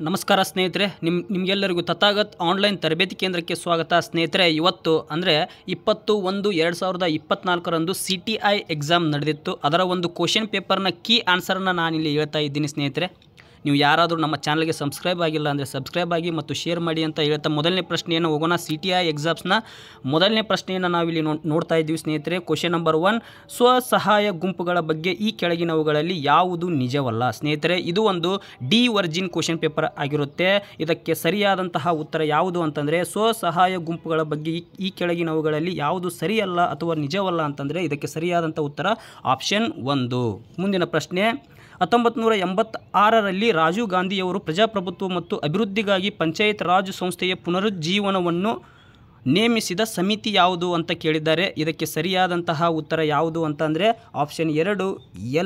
ನಮಸ್ಕಾರ ಸ್ನೇಹಿತರೆ, ನಿಮಗೆಲ್ಲರಿಗೂ ತಥಾಗತ್ ಆನ್ಲೈನ್ ತರಬೇತಿ ಕೇಂದ್ರಕ್ಕೆ ಸ್ವಾಗತ. ಸ್ನೇಹಿತರೆ, ಇವತ್ತು ಅಂದರೆ 20/1/2024 CTI ಎಕ್ಸಾಮ್ ನಡೆದಿತ್ತು. ಅದರ ಒಂದು ಕ್ವಶನ್ ಪೇಪರ್ನ ಕೀ ಆನ್ಸರ್ನ ನಾನಿಲ್ಲಿ ಹೇಳ್ತಾ ಇದ್ದೀನಿ. ಸ್ನೇಹಿತರೆ, ನೀವು ಯಾರಾದರೂ ನಮ್ಮ ಚಾನಲ್ಗೆ ಸಬ್ಸ್ಕ್ರೈಬ್ ಆಗಿಲ್ಲ ಅಂದರೆ ಸಬ್ಸ್ಕ್ರೈಬ್ ಆಗಿ ಮತ್ತು ಶೇರ್ ಮಾಡಿ ಅಂತ ಹೇಳ್ತಾ ಮೊದಲನೇ ಪ್ರಶ್ನೆಯನ್ನು ಹೋಗೋಣ. CTI ಎಕ್ಸಾಮ್ಸ್ನ ಮೊದಲನೇ ಪ್ರಶ್ನೆಯನ್ನು ನಾವಿಲ್ಲಿ ನೋಡ್ತಾ ಇದ್ದೀವಿ. ಸ್ನೇಹಿತರೆ, ಕ್ವಶನ್ ನಂಬರ್ 1, ಸ್ವಸಹಾಯ ಗುಂಪುಗಳ ಬಗ್ಗೆ ಈ ಕೆಳಗಿನವುಗಳಲ್ಲಿ ಯಾವುದು ನಿಜವಲ್ಲ? ಸ್ನೇಹಿತರೆ, ಇದು ಒಂದು ಡಿ ವರ್ಜಿನ್ ಕ್ವಶನ್ ಪೇಪರ್ ಆಗಿರುತ್ತೆ. ಇದಕ್ಕೆ ಸರಿಯಾದಂತಹ ಉತ್ತರ ಯಾವುದು ಅಂತಂದರೆ, ಸ್ವಸಹಾಯ ಗುಂಪುಗಳ ಬಗ್ಗೆ ಈ ಕೆಳಗಿನವುಗಳಲ್ಲಿ ಯಾವುದು ಸರಿಯಲ್ಲ ಅಥವಾ ನಿಜವಲ್ಲ ಅಂತಂದರೆ ಇದಕ್ಕೆ ಸರಿಯಾದಂಥ ಉತ್ತರ ಆಪ್ಷನ್ 1. ಮುಂದಿನ ಪ್ರಶ್ನೆ, 1986ರಲ್ಲಿ ರಾಜೀವ್ ಗಾಂಧಿಯವರು ಪ್ರಜಾಪ್ರಭುತ್ವ ಮತ್ತು ಅಭಿವೃದ್ಧಿಗಾಗಿ ಪಂಚಾಯತ್ ರಾಜ್ ಸಂಸ್ಥೆಯ ಪುನರುಜ್ಜೀವನವನ್ನು ನೇಮಿಸಿದ ಸಮಿತಿ ಯಾವುದು ಅಂತ ಕೇಳಿದ್ದಾರೆ. ಇದಕ್ಕೆ ಸರಿಯಾದಂತಹ ಉತ್ತರ ಯಾವುದು ಅಂತಂದರೆ ಆಪ್ಷನ್ 2,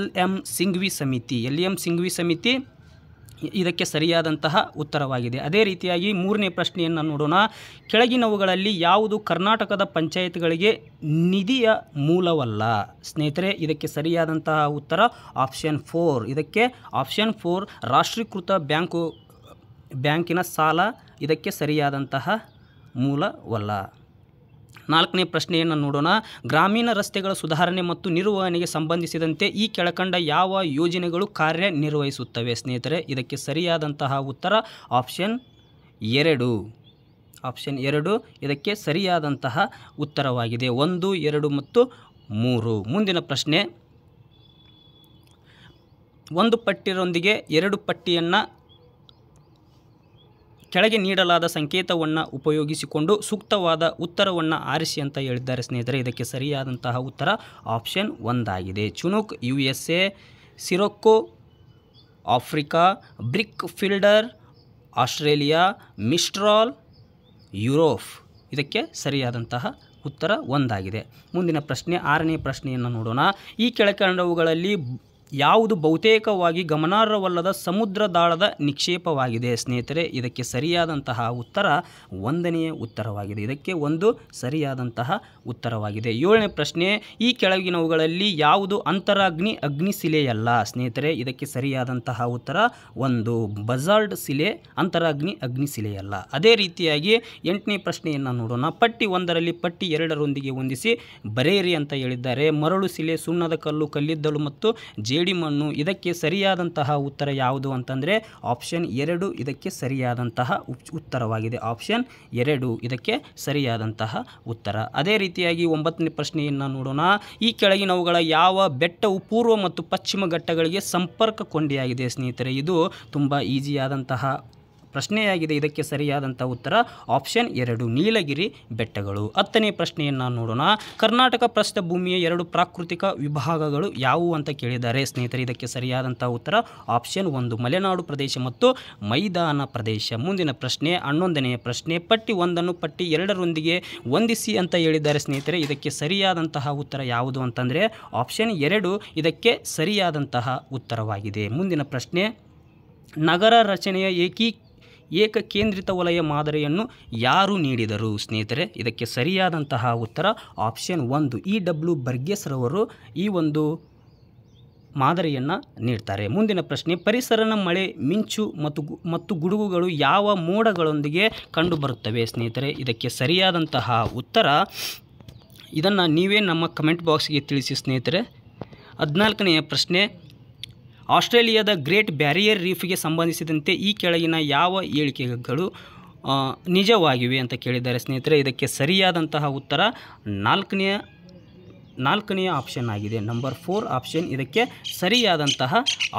LM ಸಿಂಘ್ವಿ ಸಮಿತಿ. LM ಸಿಂಘ್ವಿ ಸಮಿತಿ ಇದಕ್ಕೆ ಸರಿಯಾದಂತಹ ಉತ್ತರವಾಗಿದೆ. ಅದೇ ರೀತಿಯಾಗಿ ಮೂರನೇ ಪ್ರಶ್ನೆಯನ್ನು ನೋಡೋಣ. ಕೆಳಗಿನವುಗಳಲ್ಲಿ ಯಾವುದು ಕರ್ನಾಟಕದ ಪಂಚಾಯತ್ಗಳಿಗೆ ನಿಧಿಯ ಮೂಲವಲ್ಲ? ಸ್ನೇಹಿತರೆ, ಇದಕ್ಕೆ ಸರಿಯಾದಂತಹ ಉತ್ತರ ಆಪ್ಷನ್ 4. ಇದಕ್ಕೆ ಆಪ್ಷನ್ 4 ರಾಷ್ಟ್ರೀಕೃತ ಬ್ಯಾಂಕಿನ ಸಾಲ ಇದಕ್ಕೆ ಸರಿಯಾದಂತಹ ಮೂಲವಲ್ಲ. ನಾಲ್ಕನೇ ಪ್ರಶ್ನೆಯನ್ನು ನೋಡೋಣ. ಗ್ರಾಮೀಣ ರಸ್ತೆಗಳ ಸುಧಾರಣೆ ಮತ್ತು ನಿರ್ವಹಣೆಗೆ ಸಂಬಂಧಿಸಿದಂತೆ ಈ ಕೆಳಕಂಡ ಯಾವ ಯೋಜನೆಗಳು ಕಾರ್ಯನಿರ್ವಹಿಸುತ್ತವೆ? ಸ್ನೇಹಿತರೆ, ಇದಕ್ಕೆ ಸರಿಯಾದಂತಹ ಉತ್ತರ ಆಪ್ಷನ್ 2. ಆಪ್ಷನ್ 2 ಇದಕ್ಕೆ ಸರಿಯಾದಂತಹ ಉತ್ತರವಾಗಿದೆ. 1, 2 ಮತ್ತು 3. ಮುಂದಿನ ಪ್ರಶ್ನೆ, ಒಂದು ಪಟ್ಟಿಯೊಂದಿಗೆ 2 ಪಟ್ಟಿಯನ್ನು ಕೆಳಗೆ ನೀಡಲಾದ ಸಂಕೇತವನ್ನು ಉಪಯೋಗಿಸಿಕೊಂಡು ಸೂಕ್ತವಾದ ಉತ್ತರವನ್ನು ಆರಿಸಿ ಅಂತ ಹೇಳಿದ್ದಾರೆ. ಸ್ನೇಹಿತರೆ, ಇದಕ್ಕೆ ಸರಿಯಾದಂತಹ ಉತ್ತರ ಆಪ್ಷನ್ 1 ಆಗಿದೆ. Chinook USA, sirocco Africa, brickfielder Australia, mistral Europe. ಇದಕ್ಕೆ ಸರಿಯಾದಂತಹ ಉತ್ತರ 1 ಆಗಿದೆ. ಮುಂದಿನ ಪ್ರಶ್ನೆ, 6ನೇ ಪ್ರಶ್ನೆಯನ್ನು ನೋಡೋಣ. ಈ ಕೆಳಕಂಡವುಗಳಲ್ಲಿ ಯಾವುದು ಬಹುತೇಕವಾಗಿ ಗಮನಾರ್ಹವಲ್ಲದ ಸಮುದ್ರ ದಾಳದ ನಿಕ್ಷೇಪವಾಗಿದೆ? ಸ್ನೇಹಿತರೆ, ಇದಕ್ಕೆ ಸರಿಯಾದಂತಹ ಉತ್ತರ 1ನೇ ಉತ್ತರವಾಗಿದೆ. ಇದಕ್ಕೆ 1 ಸರಿಯಾದಂತಹ ಉತ್ತರವಾಗಿದೆ. 7ನೇ ಪ್ರಶ್ನೆ, ಈ ಕೆಳಗಿನವುಗಳಲ್ಲಿ ಯಾವುದು ಅಂತರಾಗ್ನಿ ಅಗ್ನಿಶಿಲೆಯಲ್ಲ? ಸ್ನೇಹಿತರೆ, ಇದಕ್ಕೆ ಸರಿಯಾದಂತಹ ಉತ್ತರ 1 ಬಸಾಲ್ಟ್ ಶಿಲೆ ಅಂತರಾಗ್ನಿ ಅಗ್ನಿಶಿಲೆಯಲ್ಲ. ಅದೇ ರೀತಿಯಾಗಿ 8ನೇ ಪ್ರಶ್ನೆಯನ್ನು ನೋಡೋಣ. ಪಟ್ಟಿ 1ರಲ್ಲಿ ಪಟ್ಟಿ 2ರೊಂದಿಗೆ ಹೊಂದಿಸಿ ಬರೆಯಿರಿ ಅಂತ ಹೇಳಿದ್ದಾರೆ. ಮರಳು ಶಿಲೆ, ಸುಣ್ಣದ ಕಲ್ಲು, ಕಲ್ಲಿದ್ದಲು ಮತ್ತು ಜೇಡಿಮಣ್ಣು. ಇದಕ್ಕೆ ಸರಿಯಾದಂತಹ ಉತ್ತರ ಯಾವುದು ಅಂತಂದರೆ ಆಪ್ಷನ್ 2 ಇದಕ್ಕೆ ಸರಿಯಾದಂತಹ ಉತ್ತರವಾಗಿದೆ. ಆಪ್ಷನ್ 2 ಇದಕ್ಕೆ ಸರಿಯಾದಂತಹ ಉತ್ತರ. ಅದೇ ರೀತಿಯಾಗಿ 9ನೇ ಪ್ರಶ್ನೆಯನ್ನು ನೋಡೋಣ. ಈ ಕೆಳಗಿನವುಗಳ ಯಾವ ಬೆಟ್ಟವು ಪೂರ್ವ ಮತ್ತು ಪಶ್ಚಿಮ ಘಟ್ಟಗಳಿಗೆ ಸಂಪರ್ಕ ಕೊಂಡಿಯಾಗಿದೆ? ಸ್ನೇಹಿತರೆ, ಇದು ತುಂಬ ಈಸಿಯಾದಂತಹ ಪ್ರಶ್ನೆಯಾಗಿದೆ. ಇದಕ್ಕೆ ಸರಿಯಾದಂಥ ಉತ್ತರ ಆಪ್ಷನ್ 2 ನೀಲಗಿರಿ ಬೆಟ್ಟಗಳು. 10ನೇ ಪ್ರಶ್ನೆಯನ್ನು ನೋಡೋಣ. ಕರ್ನಾಟಕ ಪ್ರಸ್ಥಭೂಮಿಯ 2 ಪ್ರಾಕೃತಿಕ ವಿಭಾಗಗಳು ಯಾವುವು ಅಂತ ಕೇಳಿದ್ದಾರೆ. ಸ್ನೇಹಿತರೆ, ಇದಕ್ಕೆ ಸರಿಯಾದಂಥ ಉತ್ತರ ಆಪ್ಷನ್ 1 ಮಲೆನಾಡು ಪ್ರದೇಶ ಮತ್ತು ಮೈದಾನ ಪ್ರದೇಶ. ಮುಂದಿನ ಪ್ರಶ್ನೆ 11ನೆಯ ಪ್ರಶ್ನೆ, ಪಟ್ಟಿ 1ಅನ್ನು ಪಟ್ಟಿ 2ರೊಂದಿಗೆ ಹೊಂದಿಸಿ ಅಂತ ಹೇಳಿದ್ದಾರೆ. ಸ್ನೇಹಿತರೆ, ಇದಕ್ಕೆ ಸರಿಯಾದಂತಹ ಉತ್ತರ ಯಾವುದು ಅಂತಂದರೆ ಆಪ್ಷನ್ 2 ಇದಕ್ಕೆ ಸರಿಯಾದಂತಹ ಉತ್ತರವಾಗಿದೆ. ಮುಂದಿನ ಪ್ರಶ್ನೆ, ನಗರ ರಚನೆಯ ಏಕಕೇಂದ್ರಿತ ವಲಯ ಮಾದರಿಯನ್ನು ಯಾರು ನೀಡಿದರು? ಸ್ನೇಹಿತರೆ, ಇದಕ್ಕೆ ಸರಿಯಾದಂತಹ ಉತ್ತರ ಆಪ್ಷನ್ 1 EW ಬರ್ಗೇಸ್ ರವರು ಈ ಒಂದು ಮಾದರಿಯನ್ನು ನೀಡ್ತಾರೆ. ಮುಂದಿನ ಪ್ರಶ್ನೆ, ಪರಿಸರನ ಮಳೆ, ಮಿಂಚು ಮತ್ತು ಗುಡುಗುಗಳು ಯಾವ ಮೋಡಗಳೊಂದಿಗೆ ಕಂಡುಬರುತ್ತವೆ? ಸ್ನೇಹಿತರೆ, ಇದಕ್ಕೆ ಸರಿಯಾದಂತಹ ಉತ್ತರ ಇದನ್ನು ನೀವೇ ನಮ್ಮ ಕಮೆಂಟ್ ಬಾಕ್ಸ್ಗೆ ತಿಳಿಸಿ. ಸ್ನೇಹಿತರೆ, 14ನೆಯ ಪ್ರಶ್ನೆ, ಆಸ್ಟ್ರೇಲಿಯಾದ ಗ್ರೇಟ್ ಬ್ಯಾರಿಯರ್ ರೀಫ್ಗೆ ಸಂಬಂಧಿಸಿದಂತೆ ಈ ಕೆಳಗಿನ ಯಾವ ಹೇಳಿಕೆಗಳು ನಿಜವಾಗಿವೆ ಅಂತ ಕೇಳಿದ್ದಾರೆ. ಸ್ನೇಹಿತರೆ, ಇದಕ್ಕೆ ಸರಿಯಾದಂತಹ ಉತ್ತರ 4ನೇ ಆಪ್ಷನ್ ಆಗಿದೆ. ನಂಬರ್ 4 ಆಪ್ಷನ್ ಇದಕ್ಕೆ ಸರಿಯಾದಂತಹ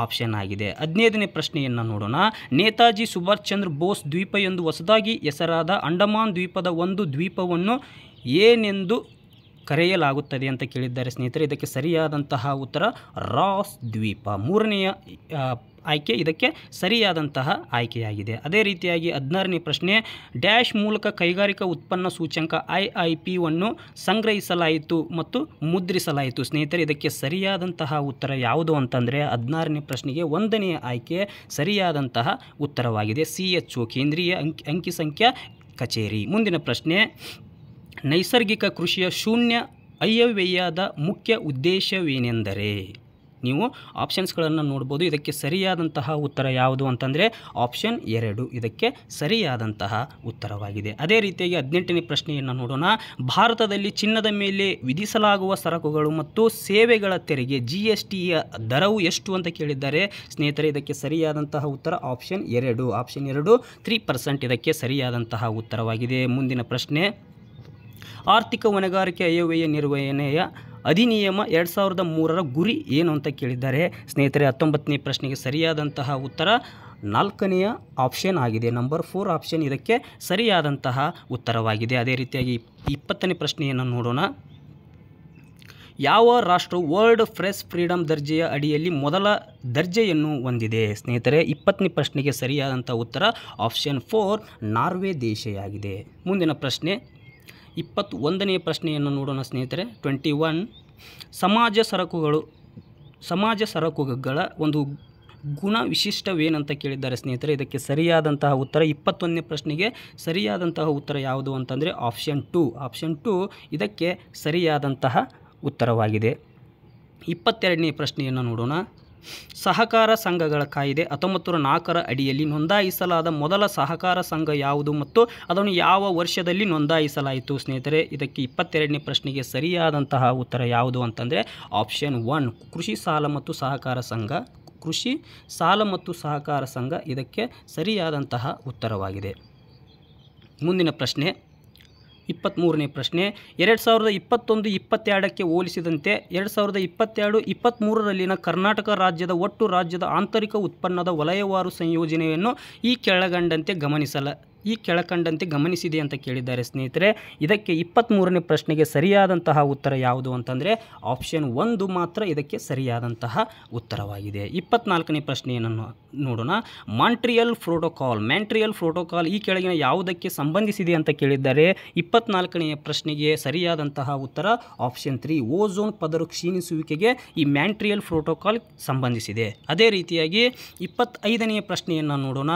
ಆಪ್ಷನ್ ಆಗಿದೆ. 15ನೇ ಪ್ರಶ್ನೆಯನ್ನು ನೋಡೋಣ. ನೇತಾಜಿ ಸುಭಾಷ್ ಚಂದ್ರ ಬೋಸ್ ದ್ವೀಪ ಎಂದು ಹೊಸದಾಗಿ ಹೆಸರಾದ ಅಂಡಮಾನ್ ದ್ವೀಪದ ಒಂದು ದ್ವೀಪವನ್ನು ಏನೆಂದು ಕರೆಯಲಾಗುತ್ತದೆ ಅಂತ ಕೇಳಿದ್ದಾರೆ. ಸ್ನೇಹಿತರೆ, ಇದಕ್ಕೆ ಸರಿಯಾದಂತಹ ಉತ್ತರ ರಾಸ್ ದ್ವೀಪ. 3ನೆಯ ಆಯ್ಕೆ ಇದಕ್ಕೆ ಸರಿಯಾದಂತಹ ಆಯ್ಕೆಯಾಗಿದೆ. ಅದೇ ರೀತಿಯಾಗಿ 16ನೇ ಪ್ರಶ್ನೆ, ಡ್ಯಾಶ್ ಮೂಲಕ ಕೈಗಾರಿಕಾ ಉತ್ಪನ್ನ ಸೂಚ್ಯಂಕ IIPವನ್ನು ಸಂಗ್ರಹಿಸಲಾಯಿತು ಮತ್ತು ಮುದ್ರಿಸಲಾಯಿತು? ಸ್ನೇಹಿತರೆ, ಇದಕ್ಕೆ ಸರಿಯಾದಂತಹ ಉತ್ತರ ಯಾವುದು ಅಂತಂದರೆ 16ನೇ ಪ್ರಶ್ನೆಗೆ 1ನೇ ಆಯ್ಕೆ ಸರಿಯಾದಂತಹ ಉತ್ತರವಾಗಿದೆ. CHO ಕೇಂದ್ರೀಯ ಅಂಕಿಸಂಖ್ಯಾ ಕಚೇರಿ. ಮುಂದಿನ ಪ್ರಶ್ನೆ, ನೈಸರ್ಗಿಕ ಕೃಷಿಯ ಶೂನ್ಯ ಆಯವ್ಯಯದ ಮುಖ್ಯ ಉದ್ದೇಶವೇನೆಂದರೆ? ನೀವು ಆಪ್ಷನ್ಸ್ಗಳನ್ನು ನೋಡ್ಬೋದು. ಇದಕ್ಕೆ ಸರಿಯಾದಂತಹ ಉತ್ತರ ಯಾವುದು ಅಂತಂದರೆ ಆಪ್ಷನ್ 2 ಇದಕ್ಕೆ ಸರಿಯಾದಂತಹ ಉತ್ತರವಾಗಿದೆ. ಅದೇ ರೀತಿಯಾಗಿ 18ನೇ ಪ್ರಶ್ನೆಯನ್ನು ನೋಡೋಣ. ಭಾರತದಲ್ಲಿ ಚಿನ್ನದ ಮೇಲೆ ವಿಧಿಸಲಾಗುವ ಸರಕುಗಳು ಮತ್ತು ಸೇವೆಗಳ ತೆರಿಗೆ GSTಯ ದರವು ಎಷ್ಟು ಅಂತ ಕೇಳಿದ್ದಾರೆ ಸ್ನೇಹಿತರೆ. ಇದಕ್ಕೆ ಸರಿಯಾದಂತಹ ಉತ್ತರ ಆಪ್ಷನ್ 2 3% ಇದಕ್ಕೆ ಸರಿಯಾದಂತಹ ಉತ್ತರವಾಗಿದೆ. ಮುಂದಿನ ಪ್ರಶ್ನೆ, ಆರ್ಥಿಕ ಹೊಣೆಗಾರಿಕೆ ಆಯವ್ಯಯ ನಿರ್ವಹಣೆಯ ಅಧಿನಿಯಮ 2003ರ ಗುರಿ ಏನು ಅಂತ ಕೇಳಿದ್ದಾರೆ ಸ್ನೇಹಿತರೆ. 19ನೇ ಪ್ರಶ್ನೆಗೆ ಸರಿಯಾದಂತಹ ಉತ್ತರ 4ನೇ ಆಪ್ಷನ್ ಆಗಿದೆ. ನಂಬರ್ 4 ಆಪ್ಷನ್ ಇದಕ್ಕೆ ಸರಿಯಾದಂತಹ ಉತ್ತರವಾಗಿದೆ. ಅದೇ ರೀತಿಯಾಗಿ 20ನೇ ಪ್ರಶ್ನೆಯನ್ನು ನೋಡೋಣ. ಯಾವ ರಾಷ್ಟ್ರವು ವರ್ಲ್ಡ್ ಪ್ರೆಸ್ ಫ್ರೀಡಮ್ ದರ್ಜೆಯ ಅಡಿಯಲ್ಲಿ ಮೊದಲ ದರ್ಜೆಯನ್ನು ಹೊಂದಿದೆ ಸ್ನೇಹಿತರೆ. 20ನೇ ಪ್ರಶ್ನೆಗೆ ಸರಿಯಾದಂಥ ಉತ್ತರ ಆಪ್ಷನ್ 4 ನಾರ್ವೆ ದೇಶವಾಗಿದೆ. ಮುಂದಿನ ಪ್ರಶ್ನೆ 21ನೇ ಪ್ರಶ್ನೆಯನ್ನು ನೋಡೋಣ ಸ್ನೇಹಿತರೆ. 21 ಸಮಾಜ ಸರಕುಗಳ ಒಂದು ಗುಣ ವಿಶಿಷ್ಟವೇನಂತ ಕೇಳಿದ್ದಾರೆ ಸ್ನೇಹಿತರೆ. ಇದಕ್ಕೆ ಸರಿಯಾದಂತಹ ಉತ್ತರ 21ನೇ ಪ್ರಶ್ನೆಗೆ ಸರಿಯಾದಂತಹ ಉತ್ತರ ಯಾವುದು ಅಂತಂದರೆ ಆಪ್ಷನ್ 2 ಇದಕ್ಕೆ ಸರಿಯಾದಂತಹ ಉತ್ತರವಾಗಿದೆ. 22ನೇ ಪ್ರಶ್ನೆಯನ್ನು ನೋಡೋಣ. ಸಹಕಾರ ಸಂಘಗಳ ಕಾಯ್ದೆ 1904ರ ಅಡಿಯಲ್ಲಿ ನೋಂದಾಯಿಸಲಾದ ಮೊದಲ ಸಹಕಾರ ಸಂಘ ಯಾವುದು ಮತ್ತು ಅದನ್ನು ಯಾವ ವರ್ಷದಲ್ಲಿ ನೋಂದಾಯಿಸಲಾಯಿತು ಸ್ನೇಹಿತರೆ. ಇದಕ್ಕೆ 22ನೇ ಪ್ರಶ್ನೆಗೆ ಸರಿಯಾದಂತಹ ಉತ್ತರ ಯಾವುದು ಅಂತಂದರೆ ಆಪ್ಷನ್ 1 ಕೃಷಿ ಸಾಲ ಮತ್ತು ಸಹಕಾರ ಸಂಘ ಇದಕ್ಕೆ ಸರಿಯಾದಂತಹ ಉತ್ತರವಾಗಿದೆ. ಮುಂದಿನ ಪ್ರಶ್ನೆ 23ನೇ ಪ್ರಶ್ನೆ, 2021-22ಕ್ಕೆ ಹೋಲಿಸಿದಂತೆ 2022-23ರಲ್ಲಿನ ಕರ್ನಾಟಕ ರಾಜ್ಯದ ಒಟ್ಟು ರಾಜ್ಯದ ಆಂತರಿಕ ಉತ್ಪನ್ನದ ವಲಯವಾರು ಸಂಯೋಜನೆಯನ್ನು ಈ ಕೆಳಕಂಡಂತೆ ಗಮನಿಸಿದೆ ಅಂತ ಕೇಳಿದ್ದಾರೆ ಸ್ನೇಹಿತರೆ. ಇದಕ್ಕೆ 23ನೇ ಪ್ರಶ್ನೆಗೆ ಸರಿಯಾದಂತಹ ಉತ್ತರ ಯಾವುದು ಅಂತಂದರೆ ಆಪ್ಷನ್ 1 ಮಾತ್ರ ಇದಕ್ಕೆ ಸರಿಯಾದಂತಹ ಉತ್ತರವಾಗಿದೆ. 24ನೇ ಪ್ರಶ್ನೆಯನ್ನು ನೋಡೋಣ. ಮಾಂಟ್ರಿಯಲ್ ಪ್ರೋಟೋಕಾಲ್ ಈ ಕೆಳಗಿನ ಯಾವುದಕ್ಕೆ ಸಂಬಂಧಿಸಿದೆ ಅಂತ ಕೇಳಿದ್ದಾರೆ. 24ನೇ ಪ್ರಶ್ನೆಗೆ ಸರಿಯಾದಂತಹ ಉತ್ತರ ಆಪ್ಷನ್ 3 ಓಝೋನ್ ಪದರ ಕ್ಷೀಣಿಸುವಿಕೆಗೆ ಈ ಮಾಂಟ್ರಿಯಲ್ ಪ್ರೋಟೋಕಾಲ್ ಸಂಬಂಧಿಸಿದೆ. ಅದೇ ರೀತಿಯಾಗಿ 25ನೇ ಪ್ರಶ್ನೆಯನ್ನು ನೋಡೋಣ.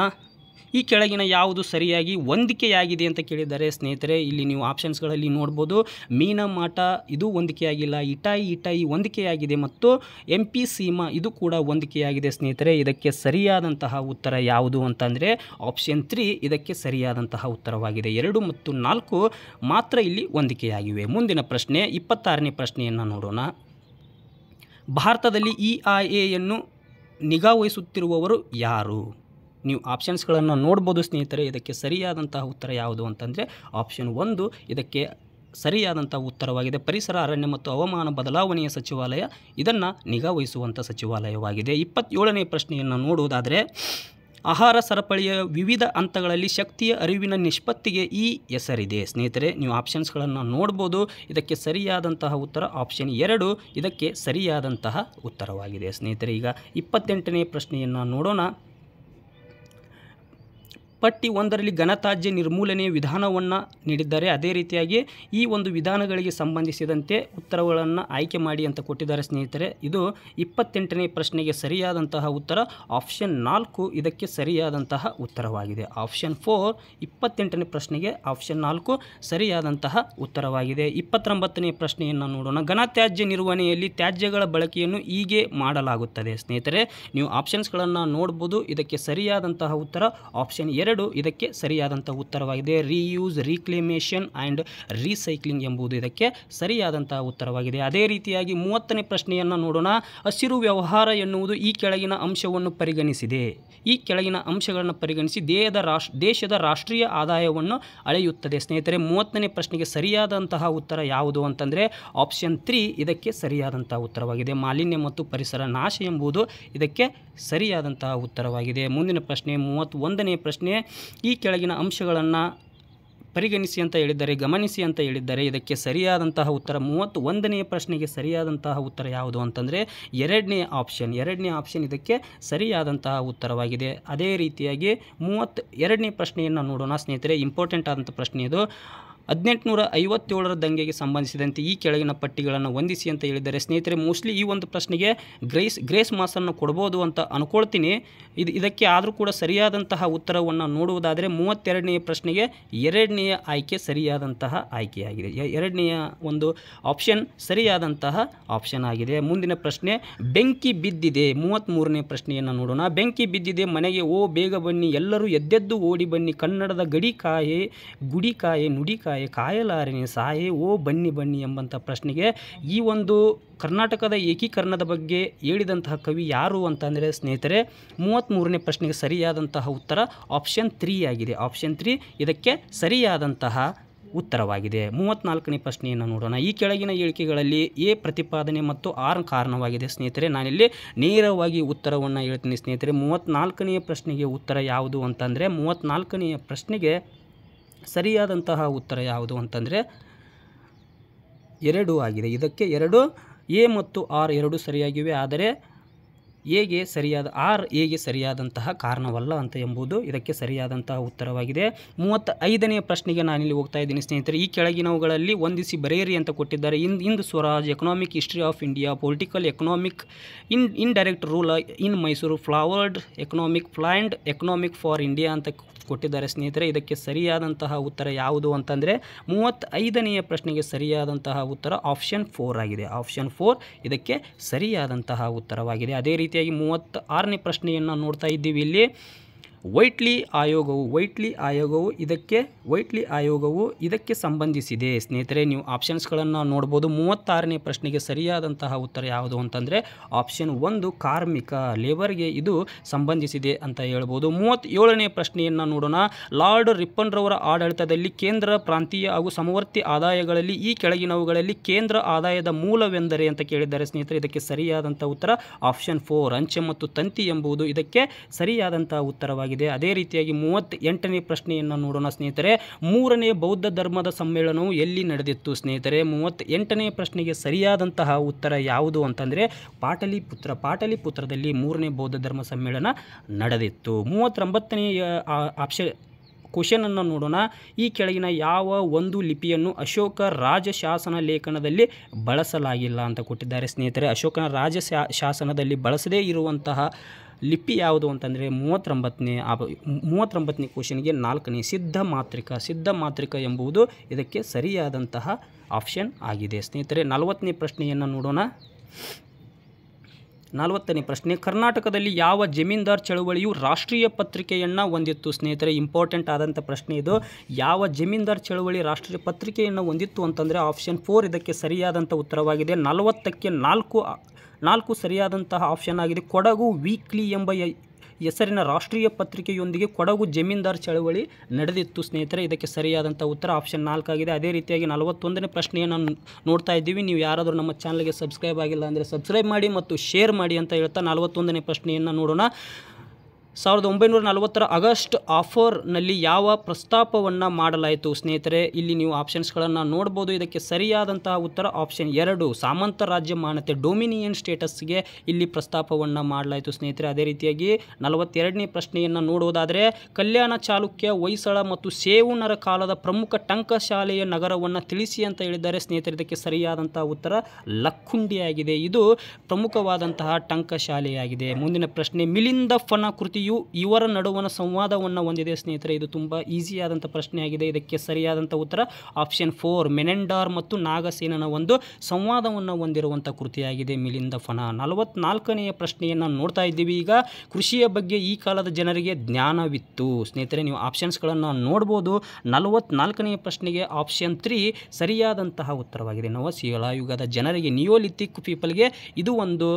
ಈ ಕೆಳಗಿನ ಯಾವುದು ಸರಿಯಾಗಿ ಹೊಂದಿಕೆಯಾಗಿದೆ ಅಂತ ಕೇಳಿದ್ದಾರೆ ಸ್ನೇಹಿತರೆ. ಇಲ್ಲಿ ನೀವು ಆಪ್ಷನ್ಸ್ಗಳಲ್ಲಿ ನೋಡ್ಬೋದು. ಮೀನಮಾಟ ಇದು ಹೊಂದಿಕೆಯಾಗಿಲ್ಲ, ಇಟಾಯಿ ಹೊಂದಿಕೆಯಾಗಿದೆ ಮತ್ತು ಎಂಪಿಸೀಮಾ ಇದು ಕೂಡ ಹೊಂದಿಕೆಯಾಗಿದೆ ಸ್ನೇಹಿತರೆ. ಇದಕ್ಕೆ ಸರಿಯಾದಂತಹ ಉತ್ತರ ಯಾವುದು ಅಂತಂದರೆ ಆಪ್ಷನ್ 3 ಇದಕ್ಕೆ ಸರಿಯಾದಂತಹ ಉತ್ತರವಾಗಿದೆ. 2 ಮತ್ತು 4 ಮಾತ್ರ ಇಲ್ಲಿ ಹೊಂದಿಕೆಯಾಗಿವೆ. ಮುಂದಿನ ಪ್ರಶ್ನೆ 26ನೇ ಪ್ರಶ್ನೆಯನ್ನು ನೋಡೋಣ. ಭಾರತದಲ್ಲಿ EIAಯನ್ನು ನಿಗಾವಹಿಸುತ್ತಿರುವವರು ಯಾರು? ನೀವು ಆಪ್ಷನ್ಸ್ಗಳನ್ನು ನೋಡ್ಬೋದು ಸ್ನೇಹಿತರೆ. ಇದಕ್ಕೆ ಸರಿಯಾದಂತಹ ಉತ್ತರ ಯಾವುದು ಅಂತಂದರೆ ಆಪ್ಷನ್ 1 ಇದಕ್ಕೆ ಸರಿಯಾದಂಥ ಉತ್ತರವಾಗಿದೆ. ಪರಿಸರ, ಅರಣ್ಯ ಮತ್ತು ಹವಾಮಾನ ಬದಲಾವಣೆಯ ಸಚಿವಾಲಯ ಇದನ್ನು ನಿಗಾವಹಿಸುವಂಥ ಸಚಿವಾಲಯವಾಗಿದೆ. 27ನೇ ಪ್ರಶ್ನೆಯನ್ನು ನೋಡುವುದಾದರೆ, ಆಹಾರ ಸರಪಳಿಯ ವಿವಿಧ ಹಂತಗಳಲ್ಲಿ ಶಕ್ತಿಯ ಅರಿವಿನ ನಿಷ್ಪತ್ತಿಗೆ ಈ ಹೆಸರಿದೆ ಸ್ನೇಹಿತರೆ. ನೀವು ಆಪ್ಷನ್ಸ್ಗಳನ್ನು ನೋಡ್ಬೋದು. ಇದಕ್ಕೆ ಸರಿಯಾದಂತಹ ಉತ್ತರ ಆಪ್ಷನ್ 2 ಇದಕ್ಕೆ ಸರಿಯಾದಂತಹ ಉತ್ತರವಾಗಿದೆ ಸ್ನೇಹಿತರೆ. ಈಗ 28ನೇ ಪ್ರಶ್ನೆಯನ್ನು ನೋಡೋಣ. ಪಟ್ಟಿ 1ರಲ್ಲಿ ಘನತ್ಯಾಜ್ಯ ನಿರ್ಮೂಲನೆಯ ವಿಧಾನವನ್ನು ನೀಡಿದ್ದಾರೆ. ಅದೇ ರೀತಿಯಾಗಿ ಈ ಒಂದು ವಿಧಾನಗಳಿಗೆ ಸಂಬಂಧಿಸಿದಂತೆ ಉತ್ತರಗಳನ್ನು ಆಯ್ಕೆ ಮಾಡಿ ಅಂತ ಕೊಟ್ಟಿದ್ದಾರೆ ಸ್ನೇಹಿತರೆ. ಇದು 28ನೇ ಪ್ರಶ್ನೆಗೆ ಸರಿಯಾದಂತಹ ಉತ್ತರ ಆಪ್ಷನ್ 4 ಇದಕ್ಕೆ ಸರಿಯಾದಂತಹ ಉತ್ತರವಾಗಿದೆ. ಆಪ್ಷನ್ 4 28ನೇ ಪ್ರಶ್ನೆಗೆ ಆಪ್ಷನ್ 4 ಸರಿಯಾದಂತಹ ಉತ್ತರವಾಗಿದೆ. 29ನೇ ಪ್ರಶ್ನೆಯನ್ನು ನೋಡೋಣ. ಘನತ್ಯಾಜ್ಯ ನಿರ್ವಹಣೆಯಲ್ಲಿ ತ್ಯಾಜ್ಯಗಳ ಬಳಕೆಯನ್ನು ಹೀಗೆ ಮಾಡಲಾಗುತ್ತದೆ ಸ್ನೇಹಿತರೆ. ನೀವು ಆಪ್ಷನ್ಸ್ಗಳನ್ನು ನೋಡ್ಬೋದು. ಇದಕ್ಕೆ ಸರಿಯಾದಂತಹ ಉತ್ತರ ಆಪ್ಷನ್ 2 ಇದಕ್ಕೆ ಸರಿಯಾದಂಥ ಉತ್ತರವಾಗಿದೆ. ರೀಯೂಸ್, ರೀಕ್ಲೇಮೇಷನ್ ಆ್ಯಂಡ್ ರೀಸೈಕ್ಲಿಂಗ್ ಎಂಬುದು ಇದಕ್ಕೆ ಸರಿಯಾದಂತಹ ಉತ್ತರವಾಗಿದೆ. ಅದೇ ರೀತಿಯಾಗಿ 30ನೇ ಪ್ರಶ್ನೆಯನ್ನು ನೋಡೋಣ. ಹಸಿರು ವ್ಯವಹಾರ ಎನ್ನುವುದು ಈ ಕೆಳಗಿನ ಅಂಶವನ್ನು ಪರಿಗಣಿಸಿದೆ. ಈ ಕೆಳಗಿನ ಅಂಶಗಳನ್ನು ಪರಿಗಣಿಸಿ ದೇಶದ ರಾಷ್ಟ್ರೀಯ ಆದಾಯವನ್ನು ಅಳೆಯುತ್ತದೆ ಸ್ನೇಹಿತರೆ. 30ನೇ ಪ್ರಶ್ನೆಗೆ ಸರಿಯಾದಂತಹ ಉತ್ತರ ಯಾವುದು ಅಂತಂದರೆ ಆಪ್ಷನ್ 3 ಇದಕ್ಕೆ ಸರಿಯಾದಂತಹ ಉತ್ತರವಾಗಿದೆ. ಮಾಲಿನ್ಯ ಮತ್ತು ಪರಿಸರ ನಾಶ ಎಂಬುದು ಇದಕ್ಕೆ ಸರಿಯಾದಂತಹ ಉತ್ತರವಾಗಿದೆ. ಮುಂದಿನ ಪ್ರಶ್ನೆ 31ನೇ ಪ್ರಶ್ನೆ. ಈ ಕೆಳಗಿನ ಅಂಶಗಳನ್ನು ಪರಿಗಣಿಸಿ ಅಂತ ಹೇಳಿದ್ದಾರೆ, ಗಮನಿಸಿ ಅಂತ ಹೇಳಿದ್ದಾರೆ. ಇದಕ್ಕೆ ಸರಿಯಾದಂತಹ ಉತ್ತರ 31ನೇ ಪ್ರಶ್ನೆಗೆ ಸರಿಯಾದಂತಹ ಉತ್ತರ ಯಾವುದು ಅಂತಂದರೆ ಎರಡನೇ ಆಪ್ಷನ್ ಇದಕ್ಕೆ ಸರಿಯಾದಂತಹ ಉತ್ತರವಾಗಿದೆ. ಅದೇ ರೀತಿಯಾಗಿ 32ನೇ ಪ್ರಶ್ನೆಯನ್ನು ನೋಡೋಣ ಸ್ನೇಹಿತರೆ. ಇಂಪಾರ್ಟೆಂಟ್ ಆದಂಥ ಪ್ರಶ್ನೆ ಇದು. 1857ರ ದಂಗೆಗೆ ಸಂಬಂಧಿಸಿದಂತೆ ಈ ಕೆಳಗಿನ ಪಟ್ಟಿಗಳನ್ನು ಹೊಂದಿಸಿ ಅಂತ ಹೇಳಿದ್ದಾರೆ ಸ್ನೇಹಿತರೆ. ಮೋಸ್ಟ್ಲಿ ಈ ಒಂದು ಪ್ರಶ್ನೆಗೆ ಗ್ರೇಸ್ ಮಾರ್ಕ್ಸನ್ನು ಕೊಡ್ಬೋದು ಅಂತ ಅನ್ಕೊಳ್ತೀನಿ. ಇದಕ್ಕೆ ಆದರೂ ಕೂಡ ಸರಿಯಾದಂತಹ ಉತ್ತರವನ್ನು ನೋಡುವುದಾದರೆ 32ನೇ ಪ್ರಶ್ನೆಗೆ 2ನೇ ಆಯ್ಕೆ ಸರಿಯಾದಂತಹ ಆಯ್ಕೆಯಾಗಿದೆ. 2ನೇ ಒಂದು ಆಪ್ಷನ್ ಸರಿಯಾದಂತಹ ಆಪ್ಷನ್ ಆಗಿದೆ. ಮುಂದಿನ ಪ್ರಶ್ನೆ, ಬೆಂಕಿ ಬಿದ್ದಿದೆ. 33ನೇ ಪ್ರಶ್ನೆಯನ್ನು ನೋಡೋಣ. ಬೆಂಕಿ ಬಿದ್ದಿದೆ ಮನೆಗೆ, ಓ ಬೇಗ ಬನ್ನಿ, ಎಲ್ಲರೂ ಎದ್ದೆದ್ದು ಓಡಿ ಬನ್ನಿ, ಕನ್ನಡದ ಗಡಿ ಕಾಯೆ, ಗುಡಿ ಕಾಯೆ, ನುಡಿ ಕಾಯೆ, ಕಾಯಲಾರೆನೆ ಸಾಯೆ, ಓ ಬನ್ನಿ ಬನ್ನಿ ಎಂಬಂಥ ಪ್ರಶ್ನೆಗೆ ಈ ಒಂದು ಕರ್ನಾಟಕದ ಏಕೀಕರಣದ ಬಗ್ಗೆ ಹೇಳಿದಂತಹ ಕವಿ ಯಾರು ಅಂತಂದರೆ ಸ್ನೇಹಿತರೆ 33ನೇ ಪ್ರಶ್ನೆಗೆ ಸರಿಯಾದಂತಹ ಉತ್ತರ ಆಪ್ಷನ್ 3 ಆಗಿದೆ. ಆಪ್ಷನ್ 3 ಇದಕ್ಕೆ ಸರಿಯಾದಂತಹ ಉತ್ತರವಾಗಿದೆ. 34ನೇ ಪ್ರಶ್ನೆಯನ್ನು ನೋಡೋಣ. ಈ ಕೆಳಗಿನ ಹೇಳಿಕೆಗಳಲ್ಲಿ ಎ ಪ್ರತಿಪಾದನೆ ಮತ್ತು ಆರ್ ಕಾರಣವಾಗಿದೆ. ಸ್ನೇಹಿತರೆ ನಾನಿಲ್ಲಿ ನೇರವಾಗಿ ಉತ್ತರವನ್ನು ಹೇಳ್ತೀನಿ ಸ್ನೇಹಿತರೆ. 34ನೇ ಪ್ರಶ್ನೆಗೆ ಉತ್ತರ ಯಾವುದು ಅಂತಂದರೆ 34ನೇ ಪ್ರಶ್ನೆಗೆ ಸರಿಯಾದಂತಹ ಉತ್ತರ ಯಾವುದು ಅಂತಂದರೆ 2 ಆಗಿದೆ. ಇದಕ್ಕೆ 2 ಎ ಮತ್ತು ಆರ್ 2 ಸರಿಯಾಗಿವೆ. ಆದರೆ ಎಗೆ ಸರಿಯಾದಂತಹ ಕಾರಣವಲ್ಲ ಅಂತ ಎಂಬುದು ಇದಕ್ಕೆ ಸರಿಯಾದಂತಹ ಉತ್ತರವಾಗಿದೆ. 35ನೇ ಪ್ರಶ್ನೆಗೆ ನಾನಿಲ್ಲಿ ಹೋಗ್ತಾ ಇದ್ದೀನಿ ಸ್ನೇಹಿತರೆ. ಈ ಕೆಳಗಿನವುಗಳಲ್ಲಿ ಹೊಂದಿಸಿ ಬರೆಯಿರಿ ಅಂತ ಕೊಟ್ಟಿದ್ದಾರೆ. Hind Swaraj, economic history of India, political economic, indirect rule in Mysuru, flowered economic, planned economic for India ಅಂತ ಕೊಟ್ಟಿದ್ದಾರೆ ಸ್ನೇಹಿತರೆ. ಇದಕ್ಕೆ ಸರಿಯಾದಂತಹ ಉತ್ತರ ಯಾವುದು ಅಂತಂದರೆ 35ನೇ ಪ್ರಶ್ನೆಗೆ ಸರಿಯಾದಂತಹ ಉತ್ತರ ಆಪ್ಷನ್ 4 ಆಗಿದೆ. ಆಪ್ಷನ್ 4 ಇದಕ್ಕೆ ಸರಿಯಾದಂತಹ ಉತ್ತರವಾಗಿದೆ. ಅದೇ ರೀತಿಯಾಗಿ 36ನೇ ಪ್ರಶ್ನೆಯನ್ನು ನೋಡ್ತಾ ಇದ್ದೀವಿ. ಇಲ್ಲಿ ವೈಟ್ಲಿ ಆಯೋಗವು ಇದಕ್ಕೆ ಸಂಬಂಧಿಸಿದೆ. ಸ್ನೇಹಿತರೆ ನೀವು ಆಪ್ಷನ್ಸ್ಗಳನ್ನು ನೋಡ್ಬೋದು. 36ನೇ ಪ್ರಶ್ನೆಗೆ ಸರಿಯಾದಂತಹ ಉತ್ತರ ಯಾವುದು ಅಂತಂದರೆ ಆಪ್ಷನ್ 1 ಕಾರ್ಮಿಕ, ಲೇಬರ್ಗೆ ಇದು ಸಂಬಂಧಿಸಿದೆ ಅಂತ ಹೇಳ್ಬೋದು. 37ನೇ ಪ್ರಶ್ನೆಯನ್ನು ನೋಡೋಣ. ಲಾರ್ಡ್ ರಿಪ್ಪನ್ರವರ ಆಡಳಿತದಲ್ಲಿ ಕೇಂದ್ರ, ಪ್ರಾಂತೀಯ ಹಾಗೂ ಸಮವರ್ತಿ ಆದಾಯಗಳಲ್ಲಿ ಈ ಕೆಳಗಿನವುಗಳಲ್ಲಿ ಕೇಂದ್ರ ಆದಾಯದ ಮೂಲವೆಂದರೆ ಅಂತ ಕೇಳಿದ್ದಾರೆ ಸ್ನೇಹಿತರೆ. ಇದಕ್ಕೆ ಸರಿಯಾದಂಥ ಉತ್ತರ ಆಪ್ಷನ್ 4 ಅಂಚೆ ಮತ್ತು ತಂತಿ ಎಂಬುದು ಇದಕ್ಕೆ ಸರಿಯಾದಂಥ ಉತ್ತರವಾಗಿದೆ. ಅದೇ ರೀತಿಯಾಗಿ 38ನೇ ಪ್ರಶ್ನೆಯನ್ನು ನೋಡೋಣ ಸ್ನೇಹಿತರೆ. 3ನೇ ಬೌದ್ಧ ಧರ್ಮದ ಸಮ್ಮೇಳನವು ಎಲ್ಲಿ ನಡೆದಿತ್ತು ಸ್ನೇಹಿತರೆ? 38ನೇ ಪ್ರಶ್ನೆಗೆ ಸರಿಯಾದಂತಹ ಉತ್ತರ ಯಾವುದು ಅಂತಂದರೆ ಪಾಟಲಿಪುತ್ರದಲ್ಲಿ 3ನೇ ಬೌದ್ಧ ಧರ್ಮ ಸಮ್ಮೇಳನ ನಡೆದಿತ್ತು. 39ನೇ ಕ್ವಶನನ್ನು ನೋಡೋಣ. ಈ ಕೆಳಗಿನ ಯಾವ ಒಂದು ಲಿಪಿಯನ್ನು ಅಶೋಕ ರಾಜಶಾಸನ ಲೇಖನದಲ್ಲಿ ಬಳಸಲಾಗಿಲ್ಲ ಅಂತ ಕೊಟ್ಟಿದ್ದಾರೆ ಸ್ನೇಹಿತರೆ. ಅಶೋಕನ ರಾಜಶಾಸನದಲ್ಲಿ ಬಳಸದೇ ಇರುವಂತಹ ಲಿಪಿ ಯಾವುದು ಅಂತಂದರೆ 39ನೇ ಕ್ವಶನ್ಗೆ 4ನೇ ಸಿದ್ಧ ಮಾತ್ರಿಕ ಎಂಬುದು ಇದಕ್ಕೆ ಸರಿಯಾದಂತಹ ಆಪ್ಷನ್ ಆಗಿದೆ ಸ್ನೇಹಿತರೆ. 40ನೇ ಪ್ರಶ್ನೆಯನ್ನು ನೋಡೋಣ. 40ನೇ ಪ್ರಶ್ನೆ, ಕರ್ನಾಟಕದಲ್ಲಿ ಯಾವ ಜಮೀನ್ದಾರ್ ಚಳವಳಿಯು ರಾಷ್ಟ್ರೀಯ ಪತ್ರಿಕೆಯನ್ನು ಹೊಂದಿತ್ತು ಸ್ನೇಹಿತರೆ? ಇಂಪಾರ್ಟೆಂಟ್ ಆದಂಥ ಪ್ರಶ್ನೆ ಇದು. ಯಾವ ಜಮೀನ್ದಾರ್ ಚಳವಳಿ ರಾಷ್ಟ್ರೀಯ ಪತ್ರಿಕೆಯನ್ನು ಹೊಂದಿತ್ತು ಅಂತಂದರೆ ಆಪ್ಷನ್ 4 ಇದಕ್ಕೆ ಸರಿಯಾದಂಥ ಉತ್ತರವಾಗಿದೆ. 40ಕ್ಕೆ 4 ಸರಿಯಾದಂತಹ ಆಪ್ಷನ್ ಆಗಿದೆ. ಕೊಡಗು ವೀಕ್ಲಿ ಎಂಬ ಹೆಸರಿನ ರಾಷ್ಟ್ರೀಯ ಪತ್ರಿಕೆಯೊಂದಿಗೆ ಕೊಡಗು ಜಮೀನ್ದಾರ್ ಚಳವಳಿ ನಡೆದಿತ್ತು ಸ್ನೇಹಿತರೆ. ಇದಕ್ಕೆ ಸರಿಯಾದಂಥ ಉತ್ತರ ಆಪ್ಷನ್ 4 ಆಗಿದೆ. ಅದೇ ರೀತಿಯಾಗಿ 41ನೇ ಪ್ರಶ್ನೆಯನ್ನು ನೋಡ್ತಾ ಇದ್ದೀವಿ. ನೀವು ಯಾರಾದರೂ ನಮ್ಮ ಚಾನಲ್ಗೆ ಸಬ್ಸ್ಕ್ರೈಬ್ ಆಗಿಲ್ಲ ಅಂದರೆ ಸಬ್ಸ್ಕ್ರೈಬ್ ಮಾಡಿ ಮತ್ತು ಶೇರ್ ಮಾಡಿ ಅಂತ ಹೇಳ್ತಾ 41ನೇ ಪ್ರಶ್ನೆಯನ್ನು ನೋಡೋಣ. 1940 ಆಗಸ್ಟ್ ಆಫರ್ನಲ್ಲಿ ಯಾವ ಪ್ರಸ್ತಾಪವನ್ನು ಮಾಡಲಾಯಿತು ಸ್ನೇಹಿತರೆ? ಇಲ್ಲಿ ನೀವು ಆಪ್ಷನ್ಸ್ಗಳನ್ನು ನೋಡ್ಬೋದು. ಇದಕ್ಕೆ ಸರಿಯಾದಂತಹ ಉತ್ತರ ಆಪ್ಷನ್ 2 ಸಾಮಂತ ರಾಜ್ಯ ಮಾನ್ಯತೆ, ಡೊಮಿನಿಯನ್ ಸ್ಟೇಟಸ್ಗೆ ಇಲ್ಲಿ ಪ್ರಸ್ತಾಪವನ್ನು ಮಾಡಲಾಯಿತು ಸ್ನೇಹಿತರೆ. ಅದೇ ರೀತಿಯಾಗಿ 42ನೇ ಪ್ರಶ್ನೆಯನ್ನು ನೋಡುವುದಾದರೆ ಕಲ್ಯಾಣ, ಚಾಲುಕ್ಯ, ಹೊಯ್ಸಳ ಮತ್ತು ಸೇವೂನರ ಕಾಲದ ಪ್ರಮುಖ ಟಂಕಶಾಲೆಯ ನಗರವನ್ನು ತಿಳಿಸಿ ಅಂತ ಹೇಳಿದ್ದಾರೆ ಸ್ನೇಹಿತರೆ. ಇದಕ್ಕೆ ಸರಿಯಾದಂತಹ ಉತ್ತರ ಲಕ್ಕುಂಡಿಯಾಗಿದೆ. ಇದು ಪ್ರಮುಖವಾದಂತಹ ಟಂಕಶಾಲೆಯಾಗಿದೆ. ಮುಂದಿನ ಪ್ರಶ್ನೆ, ಮಿಲಿಂದ ಫನ ಕೃತಿ ಇವರ ನಡುವಣ ಸಂವಾದವನ್ನು ಹೊಂದಿದೆ ಸ್ನೇಹಿತರೆ. ಇದು ತುಂಬ ಈಸಿಯಾದಂಥ ಪ್ರಶ್ನೆಯಾಗಿದೆ. ಇದಕ್ಕೆ ಸರಿಯಾದಂಥ ಉತ್ತರ ಆಪ್ಷನ್ 4 ಮೆನೆಂಡಾರ್ ಮತ್ತು ನಾಗಸೇನನ ಒಂದು ಸಂವಾದವನ್ನು ಹೊಂದಿರುವಂಥ ಕೃತಿಯಾಗಿದೆ ಮಿಲಿಂದ ಫನ. 44ನೆಯ ಪ್ರಶ್ನೆಯನ್ನು ನೋಡ್ತಾ ಇದ್ದೀವಿ. ಈಗ ಕೃಷಿಯ ಬಗ್ಗೆ ಈ ಕಾಲದ ಜನರಿಗೆ ಜ್ಞಾನವಿತ್ತು ಸ್ನೇಹಿತರೆ. ನೀವು ಆಪ್ಷನ್ಸ್ಗಳನ್ನು ನೋಡ್ಬೋದು. 44ನೆಯ ಪ್ರಶ್ನೆಗೆ ಆಪ್ಷನ್ 3 ಸರಿಯಾದಂತಹ ಉತ್ತರವಾಗಿದೆ. ನವಶಿಲಾಯುಗದ ಜನರಿಗೆ, ನಿಯೋಲಿಥಿಕ್ ಪೀಪಲ್ಗೆ ಇದು ಒಂದು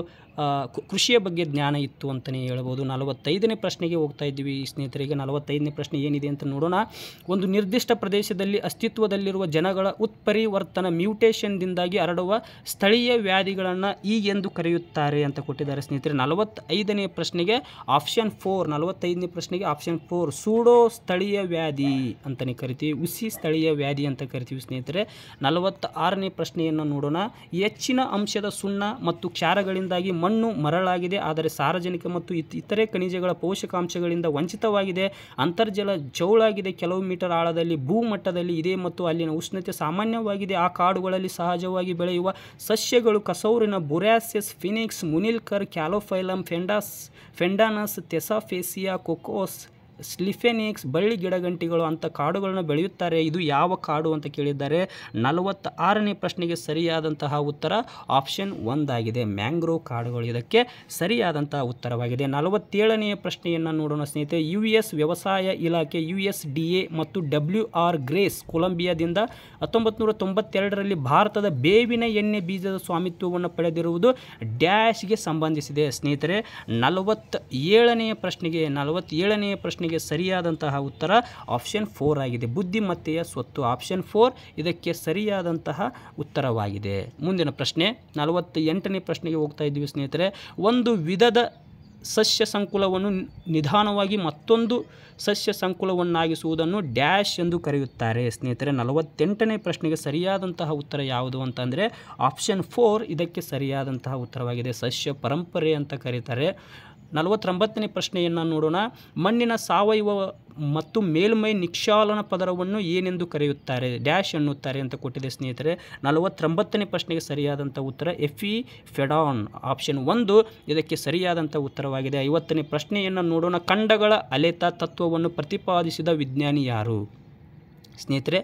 ಕೃಷಿಯ ಬಗ್ಗೆ ಜ್ಞಾನ ಇತ್ತು ಅಂತಲೇ ಹೇಳ್ಬೋದು. 45ನೇ ಪ್ರಶ್ನೆಗೆ ಹೋಗ್ತಾ ಇದ್ದೀವಿ ಸ್ನೇಹಿತರಿಗೆ. 45ನೇ ಪ್ರಶ್ನೆ ಏನಿದೆ ಅಂತ ನೋಡೋಣ. ಒಂದು ನಿರ್ದಿಷ್ಟ ಪ್ರದೇಶದಲ್ಲಿ ಅಸ್ತಿತ್ವದಲ್ಲಿರುವ ಜನಗಳ ಉತ್ಪರಿವರ್ತನ ಮ್ಯೂಟೇಷನ್ದಿಂದಾಗಿ ಹರಡುವ ಸ್ಥಳೀಯ ವ್ಯಾಧಿಗಳನ್ನು ಹೀಗೆಂದು ಕರೆಯುತ್ತಾರೆ ಅಂತ ಕೊಟ್ಟಿದ್ದಾರೆ ಸ್ನೇಹಿತರೆ. 45ನೇ ಪ್ರಶ್ನೆಗೆ ಆಪ್ಷನ್ 4 45ನೇ ಪ್ರಶ್ನೆಗೆ ಆಪ್ಷನ್ 4 ಸೂಡೋ ಸ್ಥಳೀಯ ವ್ಯಾಧಿ ಅಂತಲೇ ಕರಿತೀವಿ, ಹುಸಿ ಸ್ಥಳೀಯ ವ್ಯಾಧಿ ಅಂತ ಕರಿತೀವಿ ಸ್ನೇಹಿತರೆ. 46ನೇ ಪ್ರಶ್ನೆಯನ್ನು ನೋಡೋಣ. ಹೆಚ್ಚಿನ ಅಂಶದ ಸುಣ್ಣ ಮತ್ತು ಕ್ಷಾರಗಳಿಂದಾಗಿ ಮಣ್ಣು ಮರಳಾಗಿದೆ, ಆದರೆ ಸಾರಜನಕ ಮತ್ತು ಇತರೆ ಖನಿಜಗಳ ಪೋಷಕಾಂಶಗಳಿಂದ ವಂಚಿತವಾಗಿದೆ. ಅಂತರ್ಜಲ ಜೌಳಾಗಿದೆ, ಕೆಲವು ಮೀಟರ್ ಆಳದಲ್ಲಿ ಭೂಮಟ್ಟದಲ್ಲಿ ಇದೆ ಮತ್ತು ಅಲ್ಲಿನ ಉಷ್ಣತೆ ಸಾಮಾನ್ಯವಾಗಿದೆ. ಆ ಕಾಡುಗಳಲ್ಲಿ ಸಹಜವಾಗಿ ಬೆಳೆಯುವ ಸಸ್ಯಗಳು ಕಸೌರಿನ ಬೊರಾಸಿಯಸ್, ಫಿನಿಕ್ಸ್, ಮುನಿಲ್ಕರ್, ಕ್ಯಾಲೋಫೈಲಮ್, ಫೆಂಡಾನಸ್, ಥೆಸಾಫೇಸಿಯಾ, ಕೊಕೋಸ್, ಸ್ಲಿಫೆನಿಕ್ಸ್, ಬಳ್ಳಿ ಗಿಡಗಂಟಿಗಳು ಅಂತ ಕಾಡುಗಳನ್ನು ಬೆಳೆಯುತ್ತಾರೆ. ಇದು ಯಾವ ಕಾಡು ಅಂತ ಕೇಳಿದ್ದಾರೆ. 46ನೇ ಪ್ರಶ್ನೆಗೆ ಸರಿಯಾದಂತಹ ಉತ್ತರ ಆಪ್ಷನ್ 1 ಆಗಿದೆ. ಮ್ಯಾಂಗ್ರೋವ್ ಕಾಡುಗಳು ಇದಕ್ಕೆ ಸರಿಯಾದಂತಹ ಉತ್ತರವಾಗಿದೆ. 47ನೆಯ ಪ್ರಶ್ನೆಯನ್ನು ನೋಡೋಣ ಸ್ನೇಹಿತರೆ. US ವ್ಯವಸಾಯ ಇಲಾಖೆ USDA ಮತ್ತು WR ಗ್ರೇಸ್ ಕೊಲಂಬಿಯಾದಿಂದ 1992ರಲ್ಲಿ ಭಾರತದ ಬೇವಿನ ಎಣ್ಣೆ ಬೀಜದ ಸ್ವಾಮಿತ್ವವನ್ನು ಪಡೆದಿರುವುದು ಡ್ಯಾಶ್ಗೆ ಸಂಬಂಧಿಸಿದೆ ಸ್ನೇಹಿತರೆ. 47ನೆಯ ಪ್ರಶ್ನೆಗೆ ಸರಿಯಾದಂತಹ ಉತ್ತರ ಆಪ್ಷನ್ 4 ಆಗಿದೆ. ಬುದ್ಧಿಮತ್ತೆಯ ಸ್ವತ್ತು ಆಪ್ಷನ್ 4 ಇದಕ್ಕೆ ಸರಿಯಾದಂತಹ ಉತ್ತರವಾಗಿದೆ. ಮುಂದಿನ ಪ್ರಶ್ನೆ 48ನೇ ಪ್ರಶ್ನೆಗೆ ಹೋಗ್ತಾ ಇದ್ದೀವಿ ಸ್ನೇಹಿತರೆ. ಒಂದು ವಿಧದ ಸಸ್ಯ ಸಂಕುಲವನ್ನು ನಿಧಾನವಾಗಿ ಮತ್ತೊಂದು ಸಸ್ಯ ಸಂಕುಲವನ್ನಾಗಿಸುವುದನ್ನು ಡ್ಯಾಶ್ ಎಂದು ಕರೆಯುತ್ತಾರೆ ಸ್ನೇಹಿತರೆ. 48ನೇ ಪ್ರಶ್ನೆಗೆ ಸರಿಯಾದಂತಹ ಉತ್ತರ ಯಾವುದು ಅಂತಂದರೆ ಆಪ್ಷನ್ 4 ಇದಕ್ಕೆ ಸರಿಯಾದಂತಹ ಉತ್ತರವಾಗಿದೆ. ಸಸ್ಯ ಪರಂಪರೆ ಅಂತ ಕರೀತಾರೆ. 49ನೇ ಪ್ರಶ್ನೆಯನ್ನು ನೋಡೋಣ. ಮಣ್ಣಿನ ಸಾವಯವ ಮತ್ತು ಮೇಲ್ಮೈ ನಿಕ್ಷಾಲನ ಪದರವನ್ನು ಏನೆಂದು ಕರೆಯುತ್ತಾರೆ, ಡ್ಯಾಶ್ ಎನ್ನುತ್ತಾರೆ ಅಂತ ಕೊಟ್ಟಿದೆ ಸ್ನೇಹಿತರೆ. 49ನೇ ಪ್ರಶ್ನೆಗೆ ಸರಿಯಾದಂಥ ಉತ್ತರ ಎಫಿಫೆಡಾನ್ ಆಪ್ಷನ್ 1 ಇದಕ್ಕೆ ಸರಿಯಾದಂಥ ಉತ್ತರವಾಗಿದೆ. 50ನೇ ಪ್ರಶ್ನೆಯನ್ನು ನೋಡೋಣ. ಖಂಡಗಳ ಅಲೆತ ತತ್ವವನ್ನು ಪ್ರತಿಪಾದಿಸಿದ ವಿಜ್ಞಾನಿ ಯಾರು ಸ್ನೇಹಿತರೆ.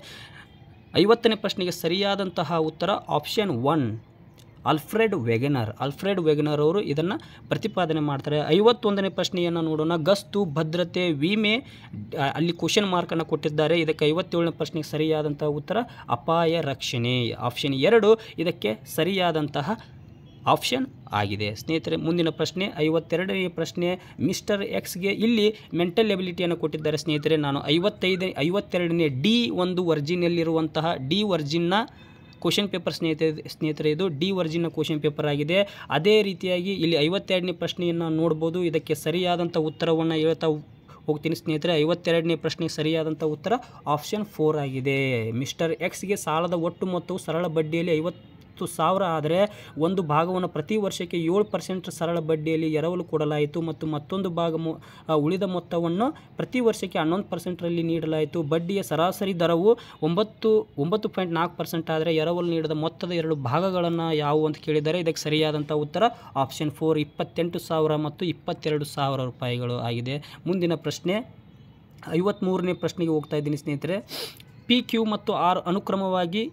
50ನೇ ಪ್ರಶ್ನೆಗೆ ಸರಿಯಾದಂತಹ ಉತ್ತರ ಆಪ್ಷನ್ 1 ಆಲ್ಫ್ರೆಡ್ ವೆಗೆನರ್ ಅವರು ಇದನ್ನು ಪ್ರತಿಪಾದನೆ ಮಾಡ್ತಾರೆ. 51ನೇ ಪ್ರಶ್ನೆಯನ್ನು ನೋಡೋಣ. ಗಸ್ತು, ಭದ್ರತೆ, ವಿಮೆ, ಅಲ್ಲಿ ಕ್ವಶನ್ ಮಾರ್ಕನ್ನು ಕೊಟ್ಟಿದ್ದಾರೆ. ಇದಕ್ಕೆ 57ನೇ ಪ್ರಶ್ನೆಗೆ ಸರಿಯಾದಂತಹ ಉತ್ತರ ಅಪಾಯ ರಕ್ಷಣೆ ಆಪ್ಷನ್ 2 ಇದಕ್ಕೆ ಸರಿಯಾದಂತಹ ಆಪ್ಷನ್ ಆಗಿದೆ ಸ್ನೇಹಿತರೆ. ಮುಂದಿನ ಪ್ರಶ್ನೆ 52ನೇ ಪ್ರಶ್ನೆ. ಮಿಸ್ಟರ್ ಎಕ್ಸ್ಗೆ ಇಲ್ಲಿ ಮೆಂಟಲ್ ಎಬಿಲಿಟಿಯನ್ನು ಕೊಟ್ಟಿದ್ದಾರೆ ಸ್ನೇಹಿತರೆ. ನಾನು 52ನೇ D1 ವರ್ಜಿನಲ್ಲಿರುವಂತಹ ಡಿ ವರ್ಜಿನ್ನ ಕ್ವಶನ್ ಪೇಪರ್ ಸ್ನೇಹಿತರೆ ಇದು ಡಿ ವರ್ಜಿನ್ನ ಕ್ವಶನ್ ಪೇಪರ್ ಆಗಿದೆ. ಅದೇ ರೀತಿಯಾಗಿ ಇಲ್ಲಿ 52ನೇ ಪ್ರಶ್ನೆಯನ್ನು ನೋಡ್ಬೋದು. ಇದಕ್ಕೆ ಸರಿಯಾದಂಥ ಉತ್ತರವನ್ನು ಹೇಳ್ತಾ ಹೋಗ್ತೀನಿ ಸ್ನೇಹಿತರೆ. 52ನೇ ಪ್ರಶ್ನೆಗೆ ಸರಿಯಾದಂಥ ಉತ್ತರ ಆಪ್ಷನ್ 4 ಆಗಿದೆ. ಮಿಸ್ಟರ್ ಎಕ್ಸ್ಗೆ ಸಾಲದ ಒಟ್ಟು ಮೊತ್ತವು ಸರಳ ಬಡ್ಡಿಯಲ್ಲಿ 50,000 ಆದರೆ ಒಂದು ಭಾಗವನ್ನು ಪ್ರತಿ ವರ್ಷಕ್ಕೆ 7% ಸರಳ ಬಡ್ಡಿಯಲ್ಲಿ ಎರವಲು ಕೊಡಲಾಯಿತು ಮತ್ತು ಮತ್ತೊಂದು ಭಾಗ ಉಳಿದ ಮೊತ್ತವನ್ನು ಪ್ರತಿ ವರ್ಷಕ್ಕೆ 11%ರಲ್ಲಿ ನೀಡಲಾಯಿತು. ಬಡ್ಡಿಯ ಸರಾಸರಿ ದರವು 9.4% ಆದರೆ ಎರವಲು ನೀಡಿದ ಮೊತ್ತದ 2 ಭಾಗಗಳನ್ನು ಯಾವುವು ಅಂತ ಕೇಳಿದ್ದಾರೆ. ಇದಕ್ಕೆ ಸರಿಯಾದಂಥ ಉತ್ತರ ಆಪ್ಷನ್ 4 28,000 ಮತ್ತು 22,000 ರೂಪಾಯಿಗಳು ಆಗಿದೆ. ಮುಂದಿನ ಪ್ರಶ್ನೆ 53ನೇ ಪ್ರಶ್ನೆಗೆ ಹೋಗ್ತಾ ಇದ್ದೀನಿ ಸ್ನೇಹಿತರೆ. PQ ಮತ್ತು R ಅನುಕ್ರಮವಾಗಿ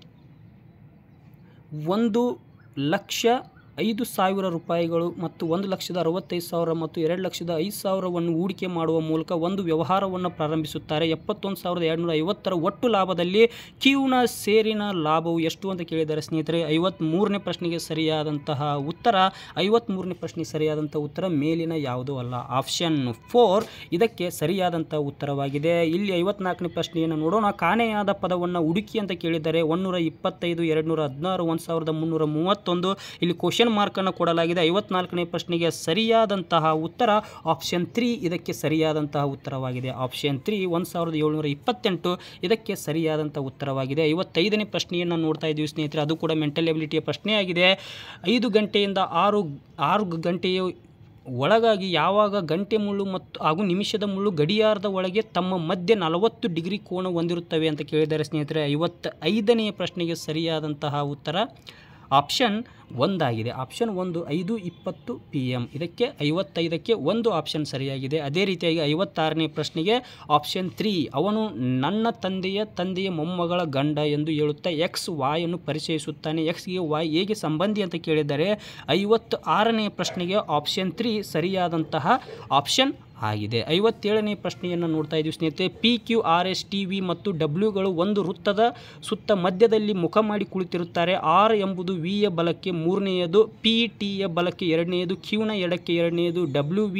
1,05,000 ರೂಪಾಯಿಗಳು ಮತ್ತು 1,65,000 ಮತ್ತು 2,05,000ವನ್ನು ಹೂಡಿಕೆ ಮಾಡುವ ಮೂಲಕ ಒಂದು ವ್ಯವಹಾರವನ್ನು ಪ್ರಾರಂಭಿಸುತ್ತಾರೆ. 71,250 ಒಟ್ಟು ಲಾಭದಲ್ಲಿ ಕ್ಯೂನ ಸೇರಿನ ಲಾಭವು ಎಷ್ಟು ಅಂತ ಕೇಳಿದ್ದಾರೆ ಸ್ನೇಹಿತರೆ. 53ನೇ ಪ್ರಶ್ನೆಗೆ ಸರಿಯಾದಂತಹ ಉತ್ತರ 53ನೇ ಪ್ರಶ್ನೆಗೆ ಸರಿಯಾದಂಥ ಉತ್ತರ ಮೇಲಿನ ಯಾವುದೂ ಅಲ್ಲ. ಆಪ್ಷನ್ 4 ಇದಕ್ಕೆ ಸರಿಯಾದಂಥ ಉತ್ತರವಾಗಿದೆ. ಇಲ್ಲಿ 54ನೇ ಪ್ರಶ್ನೆಯನ್ನು ನೋಡೋಣ. ಕಾಣೆಯಾದ ಪದವನ್ನು ಹುಡುಕಿ ಅಂತ ಕೇಳಿದ್ದಾರೆ. 125, 216, 1,331 ಇಲ್ಲಿ ಕ್ವಶನ್ ಮಾರ್ಕನ್ನು ಕೊಡಲಾಗಿದೆ. 54ನೇ ಪ್ರಶ್ನೆಗೆ ಸರಿಯಾದಂತಹ ಉತ್ತರ ಆಪ್ಷನ್ 3 ಇದಕ್ಕೆ ಸರಿಯಾದಂತಹ ಉತ್ತರವಾಗಿದೆ. ಆಪ್ಷನ್ 3 1,728 ಇದಕ್ಕೆ ಸರಿಯಾದಂಥ ಉತ್ತರವಾಗಿದೆ. 55ನೇ ಪ್ರಶ್ನೆಯನ್ನು ನೋಡ್ತಾ ಇದ್ದೀವಿ ಸ್ನೇಹಿತರೆ. ಅದು ಕೂಡ ಮೆಂಟಲ್ ಎಬಿಲಿಟಿಯ ಪ್ರಶ್ನೆಯಾಗಿದೆ. 5 ಗಂಟೆಯಿಂದ 6 ಗಂಟೆಯ ಒಳಗಾಗಿ ಯಾವಾಗ ಗಂಟೆ ಮುಳ್ಳು ಮತ್ತು ಹಾಗೂ ನಿಮಿಷದ ಮುಳ್ಳು ಗಡಿಯಾರದ ಒಳಗೆ ತಮ್ಮ ಮಧ್ಯೆ 40 ಡಿಗ್ರಿ ಕೋನ ಹೊಂದಿರುತ್ತವೆ ಅಂತ ಕೇಳಿದ್ದಾರೆ ಸ್ನೇಹಿತರೆ. 55ನೇ ಪ್ರಶ್ನೆಗೆ ಸರಿಯಾದಂತಹ ಉತ್ತರ ಆಪ್ಷನ್ 1 ಆಗಿದೆ. ಆಪ್ಷನ್ 1 5:20 PM ಇದಕ್ಕೆ 55ಕ್ಕೆ 1 ಆಪ್ಷನ್ ಸರಿಯಾಗಿದೆ. ಅದೇ ರೀತಿಯಾಗಿ 56ನೇ ಪ್ರಶ್ನೆಗೆ ಆಪ್ಷನ್ 3 ಅವನು ನನ್ನ ತಂದೆಯ ಮೊಮ್ಮಗಳ ಗಂಡ ಎಂದು ಹೇಳುತ್ತಾ X Yಯನ್ನು ಪರಿಚಯಿಸುತ್ತಾನೆ. Xಗೆ Y ಹೇಗೆ ಸಂಬಂಧಿ ಅಂತ ಕೇಳಿದ್ದಾರೆ. 56ನೇ ಪ್ರಶ್ನೆಗೆ ಆಪ್ಷನ್ 3 ಸರಿಯಾದಂತಹ ಆಪ್ಷನ್ ಆಗಿದೆ. 57ನೇ ಪ್ರಶ್ನೆಯನ್ನು ನೋಡ್ತಾ ಇದ್ದೀವಿ ಸ್ನೇಹಿತರೆ. PQRSTV ಮತ್ತು Wಗಳು ಒಂದು ವೃತ್ತದ ಸುತ್ತ ಮಧ್ಯದಲ್ಲಿ ಮುಖ ಮಾಡಿ ಕುಳಿತಿರುತ್ತಾರೆ. R ಎಂಬುದು Vಯ ಬಲಕ್ಕೆ ಮೂರನೆಯದು, PT ಯ ಬಲಕ್ಕೆ ಎರಡನೆಯದು, Qನ ಎಡಕ್ಕೆ ಎರಡನೆಯದು, WV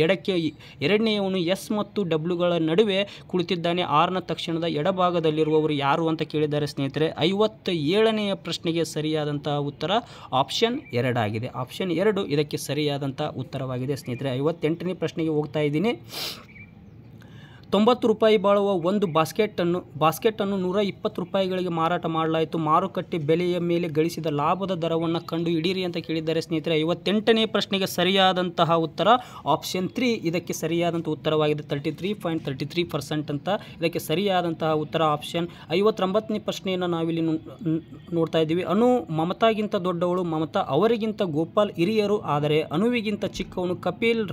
ಎಡಕ್ಕೆ ಎರಡನೆಯವನು S ಮತ್ತು Wಗಳ ನಡುವೆ ಕುಳಿತಿದ್ದಾನೆ. Rನ ತಕ್ಷಣದ ಎಡಭಾಗದಲ್ಲಿರುವವರು ಯಾರು ಅಂತ ಕೇಳಿದ್ದಾರೆ ಸ್ನೇಹಿತರೆ. 57ನೇ ಪ್ರಶ್ನೆಗೆ ಸರಿಯಾದಂತಹ ಉತ್ತರ ಆಪ್ಷನ್ 2 ಆಗಿದೆ. ಆಪ್ಷನ್ 2 ಇದಕ್ಕೆ ಸರಿಯಾದಂಥ ಉತ್ತರವಾಗಿದೆ ಸ್ನೇಹಿತರೆ. 58ನೇ ಪ್ರಶ್ನೆಗೆ ಹೋಗ್ತಾ ಇದ್ದೀನಿ. 90 ರೂಪಾಯಿ ಬಾಳುವ ಒಂದು ಬಾಸ್ಕೆಟನ್ನು 120 ರೂಪಾಯಿಗಳಿಗೆ ಮಾರಾಟ ಮಾಡಲಾಯಿತು. ಮಾರುಕಟ್ಟೆ ಬೆಲೆಯ ಮೇಲೆ ಗಳಿಸಿದ ಲಾಭದ ದರವನ್ನು ಕಂಡು ಹಿಡಿಯಿರಿ ಅಂತ ಕೇಳಿದ್ದಾರೆ ಸ್ನೇಹಿತರೆ. 58ನೇ ಪ್ರಶ್ನೆಗೆ ಸರಿಯಾದಂತಹ ಉತ್ತರ ಆಪ್ಷನ್ 3 ಇದಕ್ಕೆ ಸರಿಯಾದಂಥ ಉತ್ತರವಾಗಿದೆ. 33.33% ಅಂತ ಇದಕ್ಕೆ ಸರಿಯಾದಂತಹ ಉತ್ತರ ಆಪ್ಷನ್. 59ನೇ ಪ್ರಶ್ನೆಯನ್ನು ನಾವಿಲ್ಲಿ ನೋಡ್ತಾ ಇದ್ದೀವಿ. ಅನು ಮಮತಾಗಿಂತ ದೊಡ್ಡವಳು, ಮಮತಾ ಅವರಿಗಿಂತ ಗೋಪಾಲ್ ಹಿರಿಯರು, ಆದರೆ ಅನುವಿಗಿಂತ ಚಿಕ್ಕವನು ಕಪಿಲ್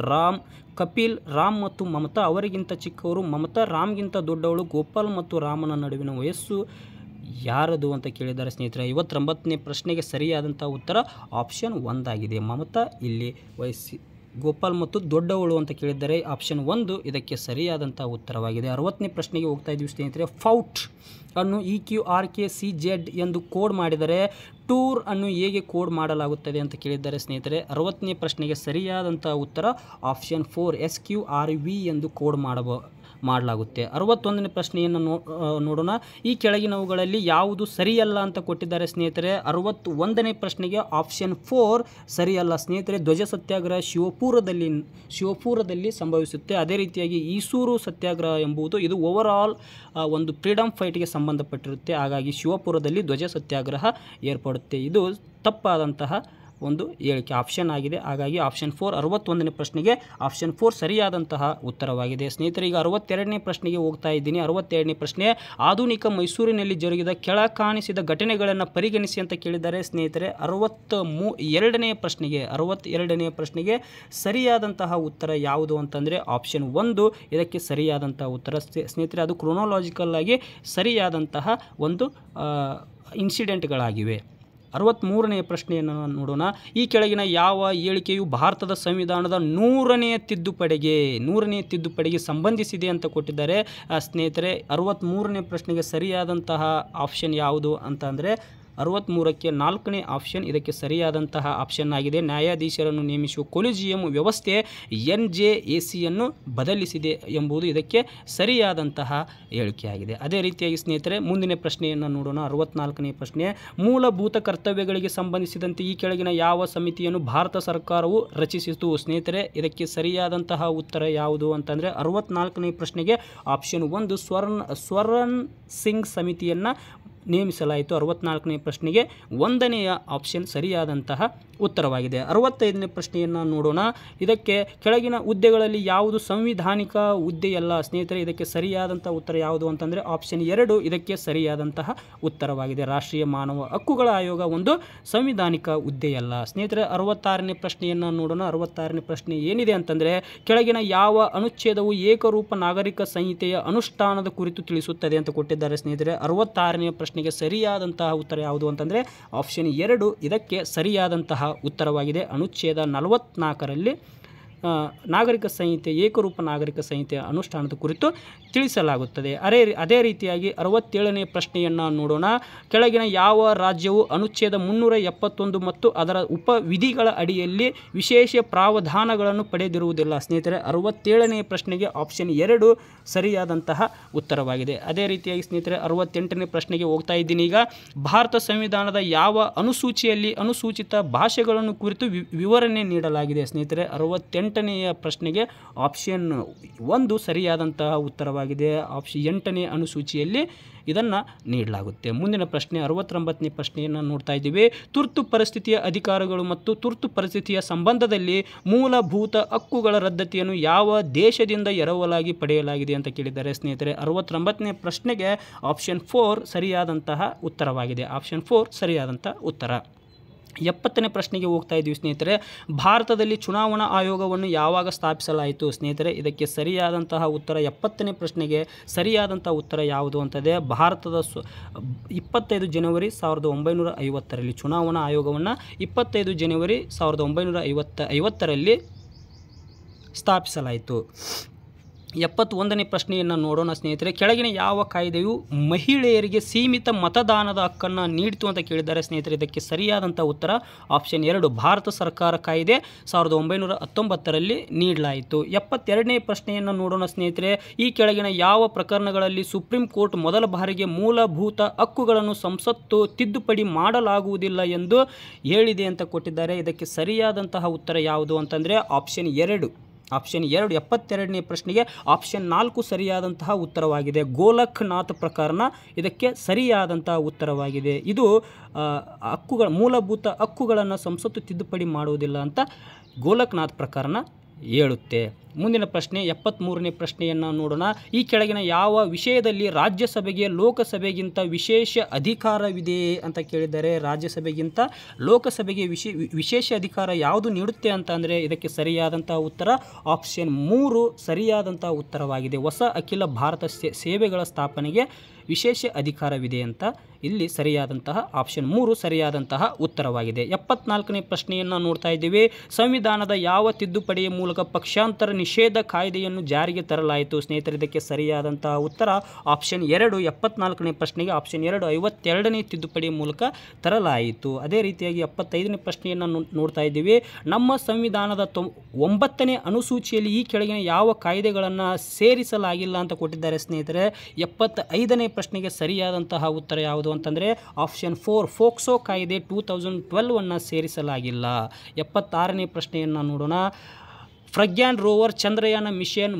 ರಾಮ್ ಮತ್ತು ಮಮತಾ ಅವರಿಗಿಂತ ಚಿಕ್ಕವರು, ಮಮತಾ ರಾಮ್ಗಿಂತ ದೊಡ್ಡವಳು, ಗೋಪಾಲ್ ಮತ್ತು ರಾಮನ ನಡುವಿನ ವಯಸ್ಸು ಯಾರದು ಅಂತ ಕೇಳಿದ್ದಾರೆ ಸ್ನೇಹಿತರೆ. 59ನೇ ಪ್ರಶ್ನೆಗೆ ಸರಿಯಾದಂಥ ಉತ್ತರ ಆಪ್ಷನ್ 1 ಆಗಿದೆ. ಮಮತಾ ಇಲ್ಲಿ ಗೋಪಾಲ್ ಮತ್ತು ದೊಡ್ಡವಳು ಅಂತ ಕೇಳಿದ್ದಾರೆ. ಆಪ್ಷನ್ 1 ಇದಕ್ಕೆ ಸರಿಯಾದಂಥ ಉತ್ತರವಾಗಿದೆ. 60ನೇ ಪ್ರಶ್ನೆಗೆ ಹೋಗ್ತಾ ಇದ್ದೀವಿ ಸ್ನೇಹಿತರೆ. ಫೌಟ್ ಅನ್ನು EQRKCZ ಎಂದು ಕೋಡ್ ಮಾಡಿದರೆ ಟೂರ್ ಅನ್ನು ಹೇಗೆ ಕೋಡ್ ಮಾಡಲಾಗುತ್ತದೆ ಅಂತ ಕೇಳಿದ್ದಾರೆ ಸ್ನೇಹಿತರೆ. 60ನೇ ಪ್ರಶ್ನೆಗೆ ಸರಿಯಾದಂಥ ಉತ್ತರ ಆಪ್ಷನ್ 4 SQRV ಎಂದು ಕೋಡ್ ಮಾಡಲಾಗುತ್ತೆ. 61ನೇ ಪ್ರಶ್ನೆಯನ್ನು ನೋಡೋಣ. ಈ ಕೆಳಗಿನವುಗಳಲ್ಲಿ ಯಾವುದು ಸರಿಯಲ್ಲ ಅಂತ ಕೊಟ್ಟಿದ್ದಾರೆ ಸ್ನೇಹಿತರೆ. 61ನೇ ಪ್ರಶ್ನೆಗೆ ಆಪ್ಷನ್ 4 ಸರಿಯಲ್ಲ ಸ್ನೇಹಿತರೆ. ಧ್ವಜ ಸತ್ಯಾಗ್ರಹ ಶಿವಪುರದಲ್ಲಿ ಸಂಭವಿಸುತ್ತೆ. ಅದೇ ರೀತಿಯಾಗಿ ಈಸೂರು ಸತ್ಯಾಗ್ರಹ ಎಂಬುದು ಇದು ಓವರಾಲ್ ಒಂದು ಫ್ರೀಡಮ್ ಫೈಟ್ಗೆ ಸಂಬಂಧಪಟ್ಟಿರುತ್ತೆ. ಹಾಗಾಗಿ ಶಿವಪುರದಲ್ಲಿ ಧ್ವಜ ಸತ್ಯಾಗ್ರಹ ಏರ್ಪಡುತ್ತೆ. ಇದು ತಪ್ಪಾದಂತಹ ಒಂದು ಹೇಳಿಕೆ ಆಪ್ಷನ್ ಆಗಿದೆ. ಹಾಗಾಗಿ ಆಪ್ಷನ್ 4 61ನೇ ಪ್ರಶ್ನೆಗೆ ಆಪ್ಷನ್ 4 ಸರಿಯಾದಂತಹ ಉತ್ತರವಾಗಿದೆ ಸ್ನೇಹಿತರೆ. ಈಗ 62ನೇ ಪ್ರಶ್ನೆಗೆ ಹೋಗ್ತಾ ಇದ್ದೀನಿ. 62ನೇ ಪ್ರಶ್ನೆ ಆಧುನಿಕ ಮೈಸೂರಿನಲ್ಲಿ ಜರುಗಿದ ಕೆಳಕಾಣಿಸಿದ ಘಟನೆಗಳನ್ನು ಪರಿಗಣಿಸಿ ಅಂತ ಕೇಳಿದ್ದಾರೆ ಸ್ನೇಹಿತರೆ. 62ನೇ ಪ್ರಶ್ನೆಗೆ ಸರಿಯಾದಂತಹ ಉತ್ತರ ಯಾವುದು ಅಂತಂದರೆ ಆಪ್ಷನ್ 1 ಇದಕ್ಕೆ ಸರಿಯಾದಂತಹ ಉತ್ತರ ಸ್ನೇಹಿತರೆ. ಅದು ಕ್ರೊನಾಲಾಜಿಕಲ್ ಆಗಿ ಸರಿಯಾದಂತಹ ಒಂದು ಇನ್ಸಿಡೆಂಟ್ಗಳಾಗಿವೆ. 63ನೇ ಪ್ರಶ್ನೆಯನ್ನು ನೋಡೋಣ. ಈ ಕೆಳಗಿನ ಯಾವ ಹೇಳಿಕೆಯು ಭಾರತದ ಸಂವಿಧಾನದ 100ನೇ ತಿದ್ದುಪಡಿಗೆ ಸಂಬಂಧಿಸಿದೆ ಅಂತ ಕೊಟ್ಟಿದ್ದಾರೆ ಸ್ನೇಹಿತರೆ. 63ನೇ ಪ್ರಶ್ನೆಗೆ ಸರಿಯಾದಂತಹ ಆಪ್ಷನ್ ಯಾವುದು ಅಂತ ಅಂದರೆ 63ಕ್ಕೆ 4ನೇ ಆಪ್ಷನ್ ಇದಕ್ಕೆ ಸರಿಯಾದಂತಹ ಆಪ್ಷನ್ ಆಗಿದೆ. ನ್ಯಾಯಾಧೀಶರನ್ನು ನೇಮಿಸುವ ಕೊಲಿಜಿಯಂ ವ್ಯವಸ್ಥೆ NJACಯನ್ನು ಬದಲಿಸಿದೆ ಎಂಬುದು ಇದಕ್ಕೆ ಸರಿಯಾದಂತಹ ಹೇಳಿಕೆಯಾಗಿದೆ. ಅದೇ ರೀತಿಯಾಗಿ ಸ್ನೇಹಿತರೆ ಮುಂದಿನ ಪ್ರಶ್ನೆಯನ್ನು ನೋಡೋಣ. 64ನೇ ಪ್ರಶ್ನೆ ಮೂಲಭೂತ ಕರ್ತವ್ಯಗಳಿಗೆ ಸಂಬಂಧಿಸಿದಂತೆ ಈ ಕೆಳಗಿನ ಯಾವ ಸಮಿತಿಯನ್ನು ಭಾರತ ಸರ್ಕಾರವು ರಚಿಸಿತು ಸ್ನೇಹಿತರೆ. ಇದಕ್ಕೆ ಸರಿಯಾದಂತಹ ಉತ್ತರ ಯಾವುದು ಅಂತಂದರೆ 64ನೇ ಪ್ರಶ್ನೆಗೆ ಆಪ್ಷನ್ 1 ಸ್ವರ್ಣ್ ಸಿಂಗ್ ಸಮಿತಿಯನ್ನು ನೇಮಿಸಲಾಯಿತು. 64ನೇ ಪ್ರಶ್ನೆಗೆ 1ನೇ ಆಪ್ಷನ್ ಸರಿಯಾದಂತಹ ಉತ್ತರವಾಗಿದೆ. 65ನೇ ಪ್ರಶ್ನೆಯನ್ನು ನೋಡೋಣ. ಇದಕ್ಕೆ ಕೆಳಗಿನ ಹುದ್ದೆಗಳಲ್ಲಿ ಯಾವುದು ಸಂವಿಧಾನಿಕ ಹುದ್ದೆಯಲ್ಲ ಸ್ನೇಹಿತರೆ. ಇದಕ್ಕೆ ಸರಿಯಾದಂಥ ಉತ್ತರ ಯಾವುದು ಅಂತಂದರೆ ಆಪ್ಷನ್ 2 ಇದಕ್ಕೆ ಸರಿಯಾದಂತಹ ಉತ್ತರವಾಗಿದೆ. ರಾಷ್ಟ್ರೀಯ ಮಾನವ ಹಕ್ಕುಗಳ ಆಯೋಗ ಒಂದು ಸಂವಿಧಾನಿಕ ಹುದ್ದೆಯಲ್ಲ ಸ್ನೇಹಿತರೆ. 66ನೇ ಪ್ರಶ್ನೆಯನ್ನು ನೋಡೋಣ. 66ನೇ ಪ್ರಶ್ನೆ ಏನಿದೆ ಅಂತಂದರೆ ಕೆಳಗಿನ ಯಾವ ಅನುಚ್ಛೇದವು ಏಕರೂಪ ನಾಗರಿಕ ಸಂಹಿತೆಯ ಅನುಷ್ಠಾನದ ಕುರಿತು ತಿಳಿಸುತ್ತದೆ ಅಂತ ಕೊಟ್ಟಿದ್ದಾರೆ ಸ್ನೇಹಿತರೆ. 66ನೇ ಪ್ರಶ್ನೆಗೆ ಸರಿಯಾದಂತಹ ಉತ್ತರ ಯಾವುದು ಅಂತಂದರೆ ಆಪ್ಷನ್ 2 ಇದಕ್ಕೆ ಸರಿಯಾದಂತಹ ಉತ್ತರವಾಗಿದೆ. ಅನುಚ್ಛೇದ 44ರಲ್ಲಿ ನಾಗರಿಕ ಸಂಹಿತೆ ಏಕರೂಪ ನಾಗರಿಕ ಸಂಹಿತೆಯ ಅನುಷ್ಠಾನದ ಕುರಿತು ತಿಳಿಸಲಾಗುತ್ತದೆ. ಅದೇ ರೀತಿಯಾಗಿ 67ನೇ ಪ್ರಶ್ನೆಯನ್ನು ನೋಡೋಣ. ಕೆಳಗಿನ ಯಾವ ರಾಜ್ಯವು ಅನುಚ್ಛೇದ 371 ಮತ್ತು ಅದರ ಉಪವಿಧಿಗಳ ಅಡಿಯಲ್ಲಿ ವಿಶೇಷ ಪ್ರಾವಧಾನಗಳನ್ನು ಪಡೆದಿರುವುದಿಲ್ಲ ಸ್ನೇಹಿತರೆ. 67ನೇ ಪ್ರಶ್ನೆಗೆ ಆಪ್ಷನ್ 2 ಸರಿಯಾದಂತಹ ಉತ್ತರವಾಗಿದೆ. ಅದೇ ರೀತಿಯಾಗಿ ಸ್ನೇಹಿತರೆ 68ನೇ ಪ್ರಶ್ನೆಗೆ ಹೋಗ್ತಾ ಇದ್ದೀನಿ. ಈಗ ಭಾರತ ಸಂವಿಧಾನದ ಯಾವ ಅನುಸೂಚಿಯಲ್ಲಿ ಅನುಸೂಚಿತ ಭಾಷೆಗಳನ್ನು ಕುರಿತು ವಿವರಣೆ ನೀಡಲಾಗಿದೆ ಸ್ನೇಹಿತರೆ. 68ನೇ ಪ್ರಶ್ನೆಗೆ ಆಪ್ಷನ್ 1 ಸರಿಯಾದಂತಹ ಉತ್ತರವಾಗಿದೆ. ಆಪ್ಷನ್ 8ನೇ ಅನುಸೂಚಿಯಲ್ಲಿ ಇದನ್ನು ನೀಡಲಾಗುತ್ತೆ. ಮುಂದಿನ ಪ್ರಶ್ನೆ 69ನೇ ಪ್ರಶ್ನೆಯನ್ನು ನೋಡ್ತಾ ಇದ್ದೀವಿ. ತುರ್ತು ಪರಿಸ್ಥಿತಿಯ ಅಧಿಕಾರಗಳು ಮತ್ತು ತುರ್ತು ಪರಿಸ್ಥಿತಿಯ ಸಂಬಂಧದಲ್ಲಿ ಮೂಲಭೂತ ಹಕ್ಕುಗಳ ರದ್ದತಿಯನ್ನು ಯಾವ ದೇಶದಿಂದ ಎರವಲಾಗಿ ಪಡೆಯಲಾಗಿದೆ ಅಂತ ಕೇಳಿದ್ದಾರೆ ಸ್ನೇಹಿತರೆ. 69ನೇ ಪ್ರಶ್ನೆಗೆ ಆಪ್ಷನ್ 4 ಸರಿಯಾದಂತಹ ಉತ್ತರವಾಗಿದೆ. ಆಪ್ಷನ್ 4 ಸರಿಯಾದಂಥ ಉತ್ತರ. 70ನೇ ಪ್ರಶ್ನೆಗೆ ಹೋಗ್ತಾ ಇದ್ದೀವಿ ಸ್ನೇಹಿತರೆ. ಭಾರತದಲ್ಲಿ ಚುನಾವಣಾ ಆಯೋಗವನ್ನು ಯಾವಾಗ ಸ್ಥಾಪಿಸಲಾಯಿತು ಸ್ನೇಹಿತರೆ. ಇದಕ್ಕೆ ಸರಿಯಾದಂತಹ ಉತ್ತರ 70ನೇ ಪ್ರಶ್ನೆಗೆ ಸರಿಯಾದಂಥ ಉತ್ತರ ಯಾವುದು ಅಂತಂದರೆ ಭಾರತದ 25 ಜನವರಿ 1950ರಲ್ಲಿ ಚುನಾವಣಾ ಆಯೋಗವನ್ನು 25 ಜನವರಿ 1950ರಲ್ಲಿ ಸ್ಥಾಪಿಸಲಾಯಿತು. 71ನೇ ಪ್ರಶ್ನೆಯನ್ನು ನೋಡೋಣ ಸ್ನೇಹಿತರೆ. ಕೆಳಗಿನ ಯಾವ ಕಾಯ್ದೆಯು ಮಹಿಳೆಯರಿಗೆ ಸೀಮಿತ ಮತದಾನದ ಹಕ್ಕನ್ನು ನೀಡಿತು ಅಂತ ಕೇಳಿದ್ದಾರೆ ಸ್ನೇಹಿತರೆ. ಇದಕ್ಕೆ ಸರಿಯಾದಂಥ ಉತ್ತರ ಆಪ್ಷನ್ 2 ಭಾರತ ಸರ್ಕಾರ ಕಾಯ್ದೆ 1919ರಲ್ಲಿ ನೀಡಲಾಯಿತು. 72ನೇ ಪ್ರಶ್ನೆಯನ್ನು ನೋಡೋಣ ಸ್ನೇಹಿತರೆ. ಈ ಕೆಳಗಿನ ಯಾವ ಪ್ರಕರಣಗಳಲ್ಲಿ ಸುಪ್ರೀಂ ಕೋರ್ಟ್ ಮೊದಲ ಬಾರಿಗೆ ಮೂಲಭೂತ ಹಕ್ಕುಗಳನ್ನು ಸಂಸತ್ತು ತಿದ್ದುಪಡಿ ಮಾಡಲಾಗುವುದಿಲ್ಲ ಎಂದು ಹೇಳಿದೆ ಅಂತ ಕೊಟ್ಟಿದ್ದಾರೆ. ಇದಕ್ಕೆ ಸರಿಯಾದಂತಹ ಉತ್ತರ ಯಾವುದು ಅಂತಂದರೆ ಆಪ್ಷನ್ 2 ಆಪ್ಷನ್ 2 72ನೇ ಪ್ರಶ್ನೆಗೆ ಆಪ್ಷನ್ 4 ಸರಿಯಾದಂತಹ ಉತ್ತರವಾಗಿದೆ. ಗೋಲಖ್ನಾಥ್ ಪ್ರಕರಣ ಇದಕ್ಕೆ ಸರಿಯಾದಂತಹ ಉತ್ತರವಾಗಿದೆ. ಇದು ಮೂಲಭೂತ ಹಕ್ಕುಗಳನ್ನು ಸಂಸತ್ತು ತಿದ್ದುಪಡಿ ಮಾಡುವುದಿಲ್ಲ ಅಂತ ಗೋಲಖ್ನಾಥ್ ಪ್ರಕರಣ ಹೇಳುತ್ತೆ. ಮುಂದಿನ ಪ್ರಶ್ನೆ 73ನೇ ಪ್ರಶ್ನೆಯನ್ನು ನೋಡೋಣ. ಈ ಕೆಳಗಿನ ಯಾವ ವಿಷಯದಲ್ಲಿ ರಾಜ್ಯಸಭೆಗೆ ಲೋಕಸಭೆಗಿಂತ ವಿಶೇಷ ಅಧಿಕಾರವಿದೆ ಅಂತ ಕೇಳಿದ್ದಾರೆ. ರಾಜ್ಯಸಭೆಗಿಂತ ಲೋಕಸಭೆಗೆ ವಿಶೇಷ ಅಧಿಕಾರ ಯಾವುದು ನೀಡುತ್ತೆ ಅಂತ ಅಂದರೆ ಇದಕ್ಕೆ ಸರಿಯಾದಂತಹ ಉತ್ತರ ಆಪ್ಷನ್ 3 ಸರಿಯಾದಂತಹ ಉತ್ತರವಾಗಿದೆ. ಹೊಸ ಅಖಿಲ ಭಾರತ ಸೇವೆಗಳ ಸ್ಥಾಪನೆಗೆ ವಿಶೇಷ ಅಧಿಕಾರವಿದೆ ಅಂತ ಇಲ್ಲಿ ಸರಿಯಾದಂತಹ ಆಪ್ಷನ್ 3 ಸರಿಯಾದಂತಹ ಉತ್ತರವಾಗಿದೆ. 74ನೇ ಪ್ರಶ್ನೆಯನ್ನು ನೋಡ್ತಾ ಇದ್ದೀವಿ. ಸಂವಿಧಾನದ ಯಾವ ತಿದ್ದುಪಡಿಯ ಮೂಲಕ ಪಕ್ಷಾಂತರ ನಿಷೇಧ ಕಾಯ್ದೆಯನ್ನು ಜಾರಿಗೆ ತರಲಾಯಿತು? ಸ್ನೇಹಿತರೆ, ಇದಕ್ಕೆ ಸರಿಯಾದಂತಹ ಉತ್ತರ ಆಪ್ಷನ್ 2. 74ನೇ ಪ್ರಶ್ನೆಗೆ ಆಪ್ಷನ್ 2 52ನೇ ತಿದ್ದುಪಡಿಯ ಮೂಲಕ ತರಲಾಯಿತು. ಅದೇ ರೀತಿಯಾಗಿ 75ನೇ ಪ್ರಶ್ನೆಯನ್ನು ನೋಡ್ತಾ ಇದ್ದೀವಿ. ನಮ್ಮ ಸಂವಿಧಾನದ 9ನೇ ಅನುಸೂಚಿಯಲ್ಲಿ ಈ ಕೆಳಗಿನ ಯಾವ ಕಾಯ್ದೆಗಳನ್ನು ಸೇರಿಸಲಾಗಿಲ್ಲ ಅಂತ ಕೊಟ್ಟಿದ್ದಾರೆ ಸ್ನೇಹಿತರೆ. 75ನೇ ಪ್ರಶ್ನೆಗೆ ಸರಿಯಾದಂತಹ ಉತ್ತರ ಯಾವುದು ಅಂತಂದರೆ ಆಪ್ಷನ್ 4 ಫೋಕ್ಸೋ ಕಾಯ್ದೆ 2012 ಸೇರಿಸಲಾಗಿಲ್ಲ. 76ನೇ ಪ್ರಶ್ನೆಯನ್ನು ನೋಡೋಣ. ಪ್ರಜ್ಞಾನ್ ರೋವರ್ ಚಂದ್ರಯಾನ ಮಿಷನ್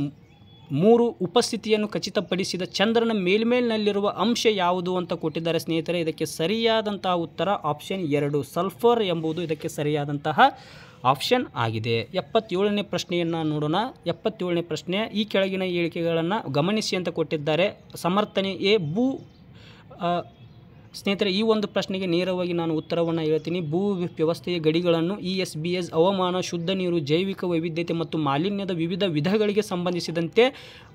3 ಉಪಸ್ಥಿತಿಯನ್ನು ಖಚಿತಪಡಿಸಿದ ಚಂದ್ರನ ಮೇಲ್ಮೇಲಿನಲ್ಲಿರುವ ಅಂಶ ಯಾವುದು ಅಂತ ಕೊಟ್ಟಿದ್ದಾರೆ ಸ್ನೇಹಿತರೆ. ಇದಕ್ಕೆ ಸರಿಯಾದಂತಹ ಉತ್ತರ ಆಪ್ಷನ್ 2 ಸಲ್ಫರ್ ಎಂಬುದು ಇದಕ್ಕೆ ಸರಿಯಾದಂತಹ ಆಪ್ಷನ್ ಆಗಿದೆ. 77ನೇ ಪ್ರಶ್ನೆಯನ್ನು ನೋಡೋಣ. 77ನೇ ಪ್ರಶ್ನೆ ಈ ಕೆಳಗಿನ ಹೇಳಿಕೆಗಳನ್ನು ಗಮನಿಸಿ ಅಂತ ಕೊಟ್ಟಿದ್ದಾರೆ. ಸಮರ್ಥನೆ ಎ ಭೂ ಸ್ನೇಹಿತರೆ, ಈ ಒಂದು ಪ್ರಶ್ನೆಗೆ ನೇರವಾಗಿ ನಾನು ಉತ್ತರವನ್ನು ಹೇಳ್ತೀನಿ. ಭೂ ವ್ಯವಸ್ಥೆಯ ಗಡಿಗಳನ್ನು ESBS ಹವಾಮಾನ, ಶುದ್ಧ ನೀರು, ಜೈವಿಕ ವೈವಿಧ್ಯತೆ ಮತ್ತು ಮಾಲಿನ್ಯದ ವಿವಿಧ ವಿಧಗಳಿಗೆ ಸಂಬಂಧಿಸಿದಂತೆ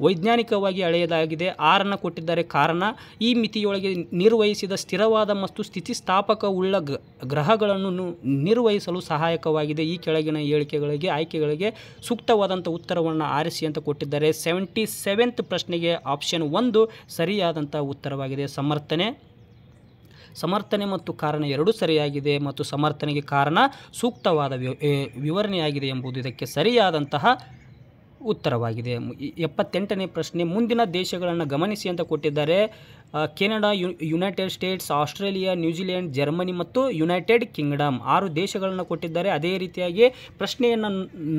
ವೈಜ್ಞಾನಿಕವಾಗಿ ಅಳೆಯಲಾಗಿದೆ. 6 ಕೊಟ್ಟಿದ್ದಾರೆ. ಕಾರಣ ಈ ಮಿತಿಯೊಳಗೆ ನಿರ್ವಹಿಸಿದ ಸ್ಥಿರವಾದ ಮತ್ತು ಸ್ಥಿತಿಸ್ಥಾಪಕ ಉಳ್ಳ ಗ್ರಹಗಳನ್ನು ನಿರ್ವಹಿಸಲು ಸಹಾಯಕವಾಗಿದೆ. ಈ ಕೆಳಗಿನ ಹೇಳಿಕೆಗಳಿಗೆ ಆಯ್ಕೆಗಳಿಗೆ ಸೂಕ್ತವಾದಂಥ ಉತ್ತರವನ್ನು ಆರಿಸಿ ಅಂತ ಕೊಟ್ಟಿದ್ದಾರೆ. 77th ಪ್ರಶ್ನೆಗೆ ಆಪ್ಷನ್ 1 ಸರಿಯಾದಂಥ ಉತ್ತರವಾಗಿದೆ. ಸಮರ್ಥನೆ ಮತ್ತು ಕಾರಣ ಎರಡೂ ಸರಿಯಾಗಿದೆ ಮತ್ತು ಸಮರ್ಥನೆಗೆ ಕಾರಣ ಸೂಕ್ತವಾದ ವಿವರಣೆಯಾಗಿದೆ ಎಂಬುದು ಇದಕ್ಕೆ ಸರಿಯಾದಂತಹ ಉತ್ತರವಾಗಿದೆ. 78ನೇ ಪ್ರಶ್ನೆ ಮುಂದಿನ ದೇಶಗಳನ್ನು ಗಮನಿಸಿ ಅಂತ ಕೊಟ್ಟಿದ್ದಾರೆ. Canada, United States, Australia, New Zealand, Germany ಮತ್ತು ಯುನೈಟೆಡ್ ಕಿಂಗ್ಡಮ್ 6 ದೇಶಗಳನ್ನು ಕೊಟ್ಟಿದ್ದಾರೆ. ಅದೇ ರೀತಿಯಾಗಿ ಪ್ರಶ್ನೆಯನ್ನು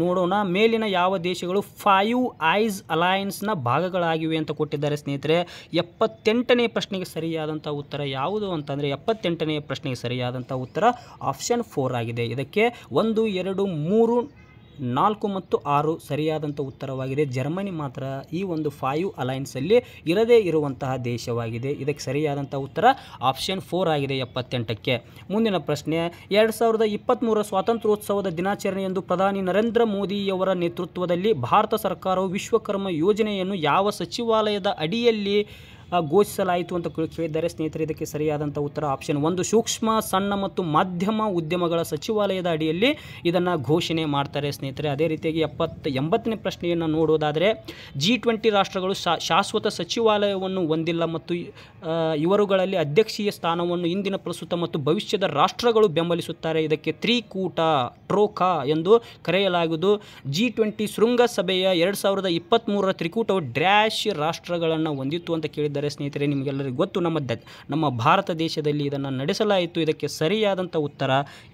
ನೋಡೋಣ. ಮೇಲಿನ ಯಾವ ದೇಶಗಳು 5 ಐಸ್ ಅಲಯನ್ಸ್ನ ಭಾಗಗಳಾಗಿವೆ ಅಂತ ಕೊಟ್ಟಿದ್ದಾರೆ ಸ್ನೇಹಿತರೆ. 78ನೇ ಪ್ರಶ್ನೆಗೆ ಸರಿಯಾದಂಥ ಉತ್ತರ ಯಾವುದು ಅಂತಂದರೆ 78ನೇ ಪ್ರಶ್ನೆಗೆ ಸರಿಯಾದಂಥ ಉತ್ತರ ಆಪ್ಷನ್ 4 ಆಗಿದೆ. ಇದಕ್ಕೆ 1, 2, 3, 4 ಮತ್ತು 6 ಸರಿಯಾದಂಥ ಉತ್ತರವಾಗಿದೆ. ಜರ್ಮನಿ ಮಾತ್ರ ಈ ಒಂದು 5 ಅಲಯನ್ಸಲ್ಲಿ ಇರದೇ ಇರುವಂತಹ ದೇಶವಾಗಿದೆ. ಇದಕ್ಕೆ ಸರಿಯಾದಂಥ ಉತ್ತರ ಆಪ್ಷನ್ 4 ಆಗಿದೆ 78ಕ್ಕೆ. ಮುಂದಿನ ಪ್ರಶ್ನೆ 2023 ಸ್ವಾತಂತ್ರ್ಯೋತ್ಸವದ ದಿನಾಚರಣೆಯಂದು ಪ್ರಧಾನಿ ನರೇಂದ್ರ ಮೋದಿಯವರ ನೇತೃತ್ವದಲ್ಲಿ ಭಾರತ ಸರ್ಕಾರವು ವಿಶ್ವಕರ್ಮ ಯೋಜನೆಯನ್ನು ಯಾವ ಸಚಿವಾಲಯದ ಅಡಿಯಲ್ಲಿ ಘೋಷಿಸಲಾಯಿತು ಅಂತ ಕೇಳಿದ್ದಾರೆ ಸ್ನೇಹಿತರೆ. ಇದಕ್ಕೆ ಸರಿಯಾದಂಥ ಉತ್ತರ ಆಪ್ಷನ್ 1 ಸೂಕ್ಷ್ಮ, ಸಣ್ಣ ಮತ್ತು ಮಧ್ಯಮ ಉದ್ಯಮಗಳ ಸಚಿವಾಲಯದ ಅಡಿಯಲ್ಲಿ ಇದನ್ನು ಘೋಷಣೆ ಮಾಡ್ತಾರೆ ಸ್ನೇಹಿತರೆ. ಅದೇ ರೀತಿಯಾಗಿ 80ನೇ ಪ್ರಶ್ನೆಯನ್ನು ನೋಡೋದಾದರೆ G20 ರಾಷ್ಟ್ರಗಳು ಶಾಶ್ವತ ಸಚಿವಾಲಯವನ್ನು ಹೊಂದಿಲ್ಲ ಮತ್ತು ಇವರುಗಳಲ್ಲಿ ಅಧ್ಯಕ್ಷೀಯ ಸ್ಥಾನವನ್ನು ಇಂದಿನ, ಪ್ರಸ್ತುತ ಮತ್ತು ಭವಿಷ್ಯದ ರಾಷ್ಟ್ರಗಳು ಬೆಂಬಲಿಸುತ್ತಾರೆ. ಇದಕ್ಕೆ ತ್ರಿಕೂಟ ಟ್ರೋಕಾ ಎಂದು ಕರೆಯಲಾಗುವುದು. G20 ಶೃಂಗಸಭೆಯ 2023 ತ್ರಿಕೂಟವು ಡ್ಯಾಶ್ ರಾಷ್ಟ್ರಗಳನ್ನು ಹೊಂದಿತ್ತು ಅಂತ ಕೇಳಿದ್ದಾರೆ ಸ್ನೇಹಿತರೆ. ನಿಮಗೆಲ್ಲರಿಗೂ ಗೊತ್ತು, ನಮ್ಮ ಭಾರತ ದೇಶದಲ್ಲಿ ಇದನ್ನು ನಡೆಸಲಾಯಿತು. ಇದಕ್ಕೆ ಸರಿಯಾದಂಥ ಉತ್ತರ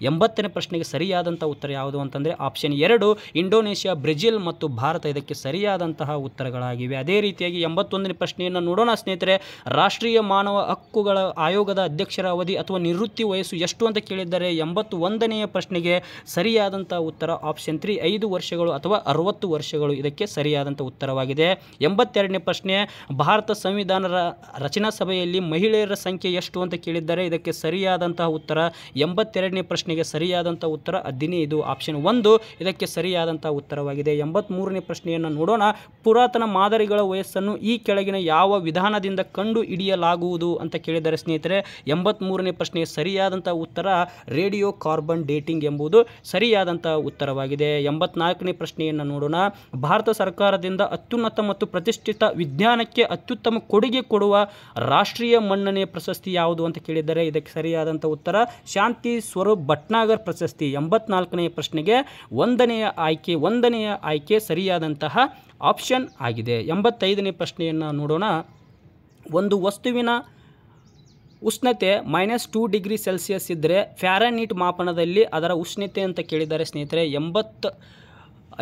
80ನೇ ಪ್ರಶ್ನೆಗೆ ಸರಿಯಾದಂಥ ಉತ್ತರ ಯಾವುದು ಅಂತಂದರೆ ಆಪ್ಷನ್ 2 ಇಂಡೋನೇಷ್ಯಾ, ಬ್ರೆಜಿಲ್ ಮತ್ತು ಭಾರತ ಇದಕ್ಕೆ ಸರಿಯಾದಂತಹ ಉತ್ತರಗಳಾಗಿವೆ. ಅದೇ ರೀತಿಯಾಗಿ 81ನೇ ಪ್ರಶ್ನೆಯನ್ನು ನೋಡೋಣ ಸ್ನೇಹಿತರೆ. ರಾಷ್ಟ್ರೀಯ ಮಾನವ ಹಕ್ಕುಗಳ ಆಯೋಗದ ಅಧ್ಯಕ್ಷರ ಅವಧಿ ಅಥವಾ ನಿವೃತ್ತಿ ವಯಸ್ಸು ಎಷ್ಟು ಅಂತ ಕೇಳಿದ್ದಾರೆ. 81ನೇ ಪ್ರಶ್ನೆಗೆ ಸರಿಯಾದಂಥ ಉತ್ತರ ಆಪ್ಷನ್ 3 5 ವರ್ಷಗಳು ಅಥವಾ 60 ವರ್ಷಗಳು ಇದಕ್ಕೆ ಸರಿಯಾದಂಥ ಉತ್ತರವಾಗಿದೆ. 82ನೇ ಪ್ರಶ್ನೆ ಭಾರತ ಸಂವಿಧಾನ ರಚನಾ ಸಭೆಯಲ್ಲಿ ಮಹಿಳೆಯರ ಸಂಖ್ಯೆ ಎಷ್ಟು ಅಂತ ಕೇಳಿದ್ದಾರೆ. ಇದಕ್ಕೆ ಸರಿಯಾದಂತಹ ಉತ್ತರ 82ನೇ ಪ್ರಶ್ನೆಗೆ ಸರಿಯಾದಂಥ ಉತ್ತರ 15 ಆಪ್ಷನ್ 1 ಇದಕ್ಕೆ ಸರಿಯಾದಂತಹ ಉತ್ತರವಾಗಿದೆ. 83ನೇ ಪ್ರಶ್ನೆಯನ್ನು ನೋಡೋಣ. ಪುರಾತನ ಮಾದರಿಗಳ ವಯಸ್ಸನ್ನು ಈ ಕೆಳಗಿನ ಯಾವ ವಿಧಾನದಿಂದ ಕಂಡು ಹಿಡಿಯಲಾಗುವುದು ಅಂತ ಕೇಳಿದ್ದಾರೆ ಸ್ನೇಹಿತರೆ. 83ನೇ ಪ್ರಶ್ನೆಗೆ ಸರಿಯಾದಂಥ ಉತ್ತರ ರೇಡಿಯೋ ಕಾರ್ಬನ್ ಡೇಟಿಂಗ್ ಎಂಬುದು ಸರಿಯಾದಂಥ ಉತ್ತರವಾಗಿದೆ. 84ನೇ ಪ್ರಶ್ನೆಯನ್ನು ನೋಡೋಣ. ಭಾರತ ಸರ್ಕಾರದಿಂದ ಅತ್ಯುನ್ನತ ಮತ್ತು ಪ್ರತಿಷ್ಠಿತ ವಿಜ್ಞಾನಕ್ಕೆ ಅತ್ಯುತ್ತಮ ಕೊಡುಗೆ ಕೊಡುವ ರಾಷ್ಟ್ರೀಯ ಮನ್ನಣೆ ಪ್ರಶಸ್ತಿ ಯಾವುದು ಅಂತ ಕೇಳಿದ್ದಾರೆ. ಇದಕ್ಕೆ ಸರಿಯಾದಂಥ ಉತ್ತರ ಶಾಂತಿ ಸ್ವರೂಪ್ ಭಟ್ನಾಗರ್ ಪ್ರಶಸ್ತಿ. 84ನೇ ಪ್ರಶ್ನೆಗೆ 1ನೆಯ ಆಯ್ಕೆ ಸರಿಯಾದಂತಹ ಆಪ್ಷನ್ ಆಗಿದೆ. 85ನೇ ಪ್ರಶ್ನೆಯನ್ನು ನೋಡೋಣ. ಒಂದು ವಸ್ತುವಿನ ಉಷ್ಣತೆ -2 ಡಿಗ್ರಿ ಸೆಲ್ಸಿಯಸ್ ಇದ್ದರೆ ಫ್ಯಾರನ್ಹೀಟ್ ಮಾಪನದಲ್ಲಿ ಅದರ ಉಷ್ಣತೆ ಅಂತ ಕೇಳಿದ್ದಾರೆ ಸ್ನೇಹಿತರೆ.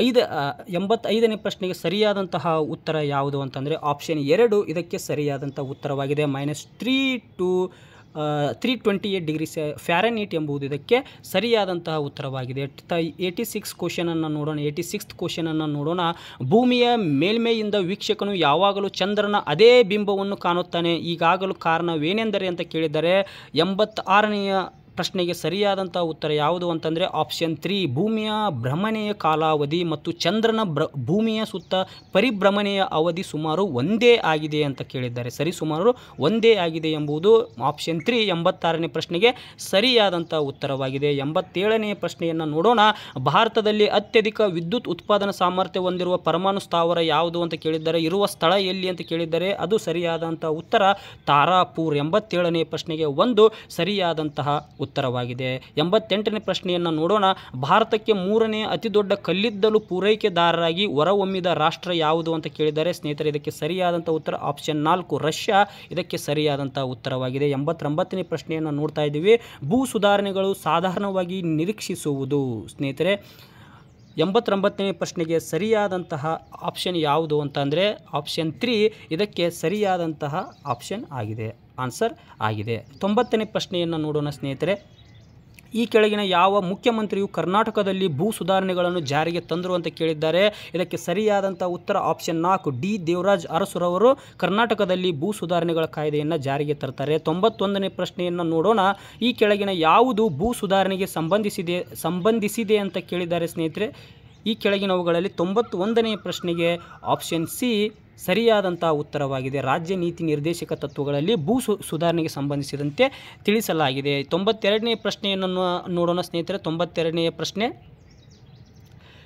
85ನೇ ಪ್ರಶ್ನೆಗೆ ಸರಿಯಾದಂತಹ ಉತ್ತರ ಯಾವುದು ಅಂತಂದರೆ ಆಪ್ಷನ್ 2 ಇದಕ್ಕೆ ಸರಿಯಾದಂಥ ಉತ್ತರವಾಗಿದೆ. -3 to 328 ಡಿಗ್ರಿ ಫ್ಯಾರನ್ಹೀಟ್ ಎಂಬುದು ಇದಕ್ಕೆ ಸರಿಯಾದಂತಹ ಉತ್ತರವಾಗಿದೆ. 86 ಕ್ವಶನನ್ನು ನೋಡೋಣ. 86th ಕ್ವಶನನ್ನು ನೋಡೋಣ. ಭೂಮಿಯ ಮೇಲ್ಮೈಯಿಂದ ವೀಕ್ಷಕನು ಯಾವಾಗಲೂ ಚಂದ್ರನ ಅದೇ ಬಿಂಬವನ್ನು ಕಾಣುತ್ತಾನೆ, ಈಗಾಗಲೂ ಕಾರಣವೇನೆಂದರೆ ಅಂತ ಕೇಳಿದರೆ 86ನೇಯ ಪ್ರಶ್ನೆಗೆ ಸರಿಯಾದಂಥ ಉತ್ತರ ಯಾವುದು ಅಂತಂದರೆ ಆಪ್ಷನ್ 3 ಭೂಮಿಯ ಭ್ರಮಣೆಯ ಕಾಲಾವಧಿ ಮತ್ತು ಚಂದ್ರನ ಭೂಮಿಯ ಸುತ್ತ ಪರಿಭ್ರಮಣೆಯ ಅವಧಿ ಸುಮಾರು ಒಂದೇ ಆಗಿದೆ ಅಂತ ಕೇಳಿದ್ದಾರೆ. ಸುಮಾರು ಒಂದೇ ಆಗಿದೆ ಎಂಬುದು ಆಪ್ಷನ್ 3 86ನೇ ಪ್ರಶ್ನೆಗೆ ಸರಿಯಾದಂಥ ಉತ್ತರವಾಗಿದೆ. 87ನೇ ಪ್ರಶ್ನೆಯನ್ನು ನೋಡೋಣ. ಭಾರತದಲ್ಲಿ ಅತ್ಯಧಿಕ ವಿದ್ಯುತ್ ಉತ್ಪಾದನಾ ಸಾಮರ್ಥ್ಯ ಹೊಂದಿರುವ ಪರಮಾಣು ಸ್ಥಾವರ ಯಾವುದು ಅಂತ ಕೇಳಿದ್ದಾರೆ. ಇರುವ ಸ್ಥಳ ಎಲ್ಲಿ ಅಂತ ಕೇಳಿದ್ದಾರೆ. ಅದು ಸರಿಯಾದಂಥ ಉತ್ತರ ತಾರಾಪುರ್. 87ನೇ ಪ್ರಶ್ನೆಗೆ ಒಂದು ಸರಿಯಾದಂತಹ ಉತ್ತರವಾಗಿದೆ. 88ನೇ ಪ್ರಶ್ನೆಯನ್ನು ನೋಡೋಣ. ಭಾರತಕ್ಕೆ 3ನೇ ಅತಿದೊಡ್ಡ ಕಲ್ಲಿದ್ದಲು ಪೂರೈಕೆದಾರರಾಗಿ ಹೊರಹೊಮ್ಮಿದ ರಾಷ್ಟ್ರ ಯಾವುದು ಅಂತ ಕೇಳಿದ್ದಾರೆ. ಸ್ನೇಹಿತರೆ, ಇದಕ್ಕೆ ಸರಿಯಾದಂಥ ಉತ್ತರ ಆಪ್ಷನ್ 4 ರಷ್ಯಾ ಇದಕ್ಕೆ ಸರಿಯಾದಂಥ ಉತ್ತರವಾಗಿದೆ. 89ನೇ ಪ್ರಶ್ನೆಯನ್ನು ನೋಡ್ತಾ ಇದ್ದೀವಿ. ಭೂ ಸುಧಾರಣೆಗಳು ಸಾಧಾರಣವಾಗಿ ನಿರೀಕ್ಷಿಸುವುದು. ಸ್ನೇಹಿತರೆ, 89ನೇ ಪ್ರಶ್ನೆಗೆ ಸರಿಯಾದಂತಹ ಆಪ್ಷನ್ ಯಾವುದು ಅಂತಂದರೆ ಆಪ್ಷನ್ 3 ಇದಕ್ಕೆ ಸರಿಯಾದಂತಹ ಆಪ್ಷನ್ ಆಗಿದೆ, ಆನ್ಸರ್ ಆಗಿದೆ. 90ನೇ ಪ್ರಶ್ನೆಯನ್ನು ನೋಡೋಣ. ಸ್ನೇಹಿತರೆ, ಈ ಕೆಳಗಿನ ಯಾವ ಮುಖ್ಯಮಂತ್ರಿಯು ಕರ್ನಾಟಕದಲ್ಲಿ ಭೂ ಸುಧಾರಣೆಗಳನ್ನು ಜಾರಿಗೆ ತಂದರು ಅಂತ ಕೇಳಿದ್ದಾರೆ. ಇದಕ್ಕೆ ಸರಿಯಾದಂಥ ಉತ್ತರ ಆಪ್ಷನ್ 4 ಡಿ ದೇವರಾಜ್ ಅರಸುರವರು ಕರ್ನಾಟಕದಲ್ಲಿ ಭೂ ಸುಧಾರಣೆಗಳ ಕಾಯ್ದೆಯನ್ನು ಜಾರಿಗೆ ತರ್ತಾರೆ. 91ನೇ ಪ್ರಶ್ನೆಯನ್ನು ನೋಡೋಣ. ಈ ಕೆಳಗಿನ ಯಾವುದು ಭೂ ಸುಧಾರಣೆಗೆ ಸಂಬಂಧಿಸಿದೆ ಅಂತ ಕೇಳಿದ್ದಾರೆ. ಸ್ನೇಹಿತರೆ, ಈ ಕೆಳಗಿನವುಗಳಲ್ಲಿ 91ನೇ ಪ್ರಶ್ನೆಗೆ ಆಪ್ಷನ್ ಸಿ ಸರಿಯಾದಂಥ ಉತ್ತರವಾಗಿದೆ. ರಾಜ್ಯ ನೀತಿ ನಿರ್ದೇಶಕ ತತ್ವಗಳಲ್ಲಿ ಭೂ ಸುಧಾರಣೆಗೆ ಸಂಬಂಧಿಸಿದಂತೆ ತಿಳಿಸಲಾಗಿದೆ. 92ನೇ ಪ್ರಶ್ನೆಯನ್ನು ನೋಡೋಣ. ಸ್ನೇಹಿತರೆ, 92ನೇ ಪ್ರಶ್ನೆ,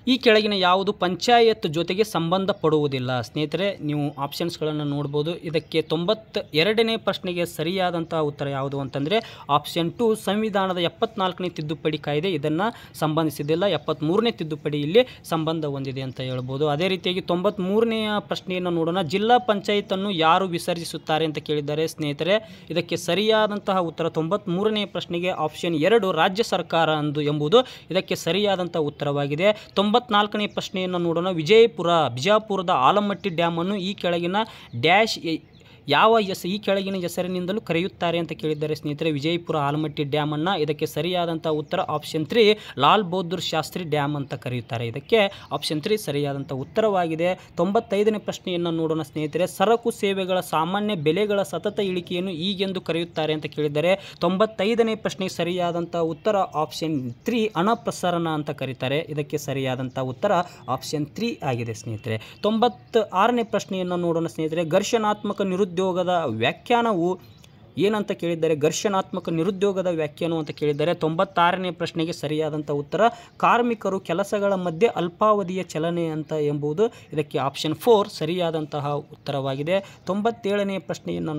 ಈ ಕೆಳಗಿನ ಯಾವುದು ಪಂಚಾಯತ್ ಜೊತೆಗೆ ಸಂಬಂಧಪಡುವುದಿಲ್ಲ. ಸ್ನೇಹಿತರೆ, ನೀವು ಆಪ್ಷನ್ಸ್ಗಳನ್ನು ನೋಡ್ಬೋದು. ಇದಕ್ಕೆ 92ನೇ ಪ್ರಶ್ನೆಗೆ ಸರಿಯಾದಂಥ ಉತ್ತರ ಯಾವುದು ಅಂತಂದರೆ ಆಪ್ಷನ್ 2 ಸಂವಿಧಾನದ 74ನೇ ತಿದ್ದುಪಡಿ ಕಾಯ್ದೆ ಇದನ್ನು ಸಂಬಂಧಿಸಿದಿಲ್ಲ. 73ನೇ ತಿದ್ದುಪಡಿ ಇಲ್ಲಿ ಸಂಬಂಧ ಹೊಂದಿದೆ ಅಂತ ಹೇಳ್ಬೋದು. ಅದೇ ರೀತಿಯಾಗಿ 93ನೇಯ ಪ್ರಶ್ನೆಯನ್ನು ನೋಡೋಣ. ಜಿಲ್ಲಾ ಪಂಚಾಯತನ್ನು ಯಾರು ವಿಸರ್ಜಿಸುತ್ತಾರೆ ಅಂತ ಕೇಳಿದ್ದಾರೆ. ಸ್ನೇಹಿತರೆ, ಇದಕ್ಕೆ ಸರಿಯಾದಂತಹ ಉತ್ತರ 93ನೇ ಪ್ರಶ್ನೆಗೆ ಆಪ್ಷನ್ 2 ರಾಜ್ಯ ಸರ್ಕಾರ ಎಂಬುದು ಇದಕ್ಕೆ ಸರಿಯಾದಂಥ ಉತ್ತರವಾಗಿದೆ. 94ನೇ ಪ್ರಶ್ನೆಯನ್ನು ನೋಡೋಣ. ಬಿಜಾಪುರದ ಆಲಮಟ್ಟಿ ಡ್ಯಾಮನ್ನು ಈ ಕೆಳಗಿನ ಡ್ಯಾಶ್ ಈ ಕೆಳಗಿನ ಹೆಸರಿನಿಂದಲೂ ಕರೆಯುತ್ತಾರೆ ಅಂತ ಕೇಳಿದ್ದಾರೆ. ಸ್ನೇಹಿತರೆ, ವಿಜಯಪುರ ಆಲಮಟ್ಟಿ ಡ್ಯಾಮನ್ನು ಇದಕ್ಕೆ ಸರಿಯಾದಂಥ ಉತ್ತರ ಆಪ್ಷನ್ 3 ಲಾಲ್ ಬಹದ್ದೂರ್ ಶಾಸ್ತ್ರಿ ಡ್ಯಾಮ್ ಅಂತ ಕರೆಯುತ್ತಾರೆ. ಇದಕ್ಕೆ ಆಪ್ಷನ್ 3 ಸರಿಯಾದಂಥ ಉತ್ತರವಾಗಿದೆ. 95ನೇ ಪ್ರಶ್ನೆಯನ್ನು ನೋಡೋಣ. ಸ್ನೇಹಿತರೆ, ಸರಕು ಸೇವೆಗಳ ಸಾಮಾನ್ಯ ಬೆಲೆಗಳ ಸತತ ಇಳಿಕೆಯನ್ನು ಈಗೆಂದು ಕರೆಯುತ್ತಾರೆ ಅಂತ ಕೇಳಿದ್ದಾರೆ. 95ನೇ ಪ್ರಶ್ನೆ ಸರಿಯಾದಂಥ ಉತ್ತರ ಆಪ್ಷನ್ 3 ಹಣ ಪ್ರಸರಣ ಅಂತ ಕರೀತಾರೆ. ಇದಕ್ಕೆ ಸರಿಯಾದಂಥ ಉತ್ತರ ಆಪ್ಷನ್ 3 ಆಗಿದೆ. ಸ್ನೇಹಿತರೆ, 96ನೇ ಪ್ರಶ್ನೆಯನ್ನು ನೋಡೋಣ. ಸ್ನೇಹಿತರೆ, ಘರ್ಷಣಾತ್ಮಕ ನಿರುದ್ಯೋಗದ ವ್ಯಾಖ್ಯಾನವು ಏನಂತ ಕೇಳಿದ್ದಾರೆ. ಘರ್ಷಣಾತ್ಮಕ ನಿರುದ್ಯೋಗದ ವ್ಯಾಖ್ಯಾನ ಅಂತ ಕೇಳಿದ್ದಾರೆ. 96ನೇ ಪ್ರಶ್ನೆಗೆ ಸರಿಯಾದಂಥ ಉತ್ತರ ಕಾರ್ಮಿಕರು ಕೆಲಸಗಳ ಮಧ್ಯೆ ಅಲ್ಪಾವಧಿಯ ಚಲನೆ ಅಂತ ಎಂಬುದು ಇದಕ್ಕೆ ಆಪ್ಷನ್ 4 ಸರಿಯಾದಂತಹ ಉತ್ತರವಾಗಿದೆ. 97ನೇ ಪ್ರಶ್ನೆಯನ್ನು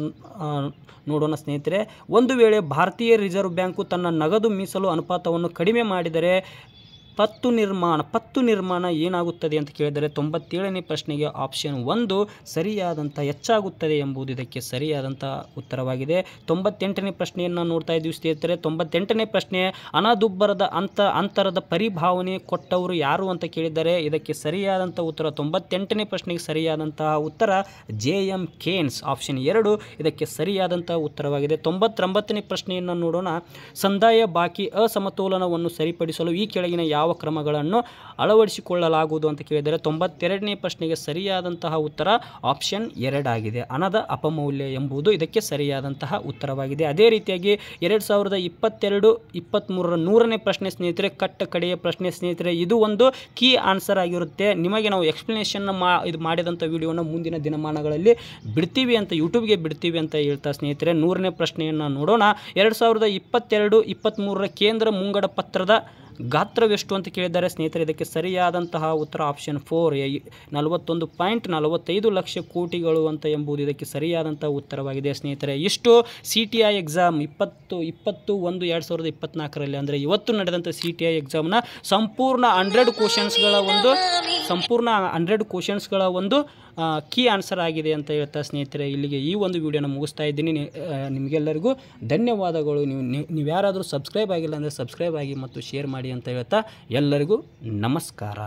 ನೋಡೋಣ. ಸ್ನೇಹಿತರೆ, ಒಂದು ವೇಳೆ ಭಾರತೀಯ ರಿಸರ್ವ್ ಬ್ಯಾಂಕು ತನ್ನ ನಗದು ಮೀಸಲು ಅನುಪಾತವನ್ನು ಕಡಿಮೆ ಮಾಡಿದರೆ ಪತ್ತು ನಿರ್ಮಾಣ ಏನಾಗುತ್ತದೆ ಅಂತ ಕೇಳಿದರೆ 97ನೇ ಪ್ರಶ್ನೆಗೆ ಆಪ್ಷನ್ 1 ಸರಿಯಾದಂಥ ಹೆಚ್ಚಾಗುತ್ತದೆ ಎಂಬುದು ಇದಕ್ಕೆ ಸರಿಯಾದಂಥ ಉತ್ತರವಾಗಿದೆ. 98ನೇ ಪ್ರಶ್ನೆಯನ್ನು ನೋಡ್ತಾ ಇದ್ದೀವಿ. ಸ್ನೇಹಿತರೆ, 98ನೇ ಪ್ರಶ್ನೆ ಹಣದುಬ್ಬರದ ಅಂತರದ ಪರಿಭಾವನೆ ಕೊಟ್ಟವರು ಯಾರು ಅಂತ ಕೇಳಿದ್ದಾರೆ. ಇದಕ್ಕೆ ಸರಿಯಾದಂಥ ಉತ್ತರ 98ನೇ ಪ್ರಶ್ನೆಗೆ ಸರಿಯಾದಂತಹ ಉತ್ತರ JM ಕೇನ್ಸ್ ಆಪ್ಷನ್ 2 ಇದಕ್ಕೆ ಸರಿಯಾದಂಥ ಉತ್ತರವಾಗಿದೆ. 99ನೇ ಪ್ರಶ್ನೆಯನ್ನು ನೋಡೋಣ. ಸಂದಾಯ ಬಾಕಿ ಅಸಮತೋಲನವನ್ನು ಸರಿಪಡಿಸಲು ಈ ಕೆಳಗಿನ ಯಾವ ಕ್ರಮಗಳನ್ನು ಅಳವಡಿಸಿಕೊಳ್ಳಲಾಗುವುದು ಅಂತ ಕೇಳಿದರೆ 92ನೇ ಪ್ರಶ್ನೆಗೆ ಸರಿಯಾದಂತಹ ಉತ್ತರ ಆಪ್ಷನ್ 2 ಆಗಿದೆ. ಹಣದ ಅಪಮೌಲ್ಯ ಎಂಬುದು ಇದಕ್ಕೆ ಸರಿಯಾದಂತಹ ಉತ್ತರವಾಗಿದೆ. ಅದೇ ರೀತಿಯಾಗಿ 2022-23 100ನೇ ಪ್ರಶ್ನೆ ಸ್ನೇಹಿತರೆ, ಕಡೆಯ ಪ್ರಶ್ನೆ ಸ್ನೇಹಿತರೆ, ಇದು ಒಂದು ಕೀ ಆನ್ಸರ್ ಆಗಿರುತ್ತೆ. ನಿಮಗೆ ನಾವು ಎಕ್ಸ್ಪ್ಲನೇಷನ್ ಇದು ಮಾಡಿದಂಥ ವಿಡಿಯೋನ ಮುಂದಿನ ದಿನಮಾನಗಳಲ್ಲಿ ಬಿಡ್ತೀವಿ ಅಂತ ಯೂಟ್ಯೂಬ್ಗೆ ಬಿಡ್ತೀವಿ ಅಂತ ಹೇಳ್ತಾ ಸ್ನೇಹಿತರೆ, 100ನೇ ಪ್ರಶ್ನೆಯನ್ನು ನೋಡೋಣ. 2022-23 ಕೇಂದ್ರ ಮುಂಗಡ ಪತ್ರದ ಗಾತ್ರವೆಷ್ಟು ಅಂತ ಕೇಳಿದ್ದಾರೆ. ಸ್ನೇಹಿತರೆ, ಇದಕ್ಕೆ ಸರಿಯಾದಂತಹ ಉತ್ತರ ಆಪ್ಷನ್ 4 41.45 ಲಕ್ಷ ಕೋಟಿಗಳು ಅಂತ ಎಂಬುದು ಇದಕ್ಕೆ ಸರಿಯಾದಂಥ ಉತ್ತರವಾಗಿದೆ. ಸ್ನೇಹಿತರೆ, ಇಷ್ಟು CTI ಎಕ್ಸಾಮ್ 20/1/2024 ಅಂದರೆ ಇವತ್ತು ನಡೆದಂಥ CTI ಎಕ್ಸಾಮ್ನ ಸಂಪೂರ್ಣ 100 ಕ್ವಶನ್ಸ್ಗಳ ಒಂದು ಕೀ ಆನ್ಸರ್ ಆಗಿದೆ ಅಂತ ಹೇಳ್ತಾ ಸ್ನೇಹಿತರೆ, ಇಲ್ಲಿಗೆ ಈ ಒಂದು ವಿಡಿಯೋನ ಮುಗಿಸ್ತಾ ಇದ್ದೀನಿ. ನಿಮಗೆಲ್ಲರಿಗೂ ಧನ್ಯವಾದಗಳು. ನೀವು ಯಾರಾದರೂ ಸಬ್ಸ್ಕ್ರೈಬ್ ಆಗಿಲ್ಲ ಅಂದರೆ ಸಬ್ಸ್ಕ್ರೈಬ್ ಆಗಿ ಮತ್ತು ಶೇರ್ ಮಾಡಿ ಅಂತ ಹೇಳ್ತಾ ಎಲ್ಲರಿಗೂ ನಮಸ್ಕಾರ.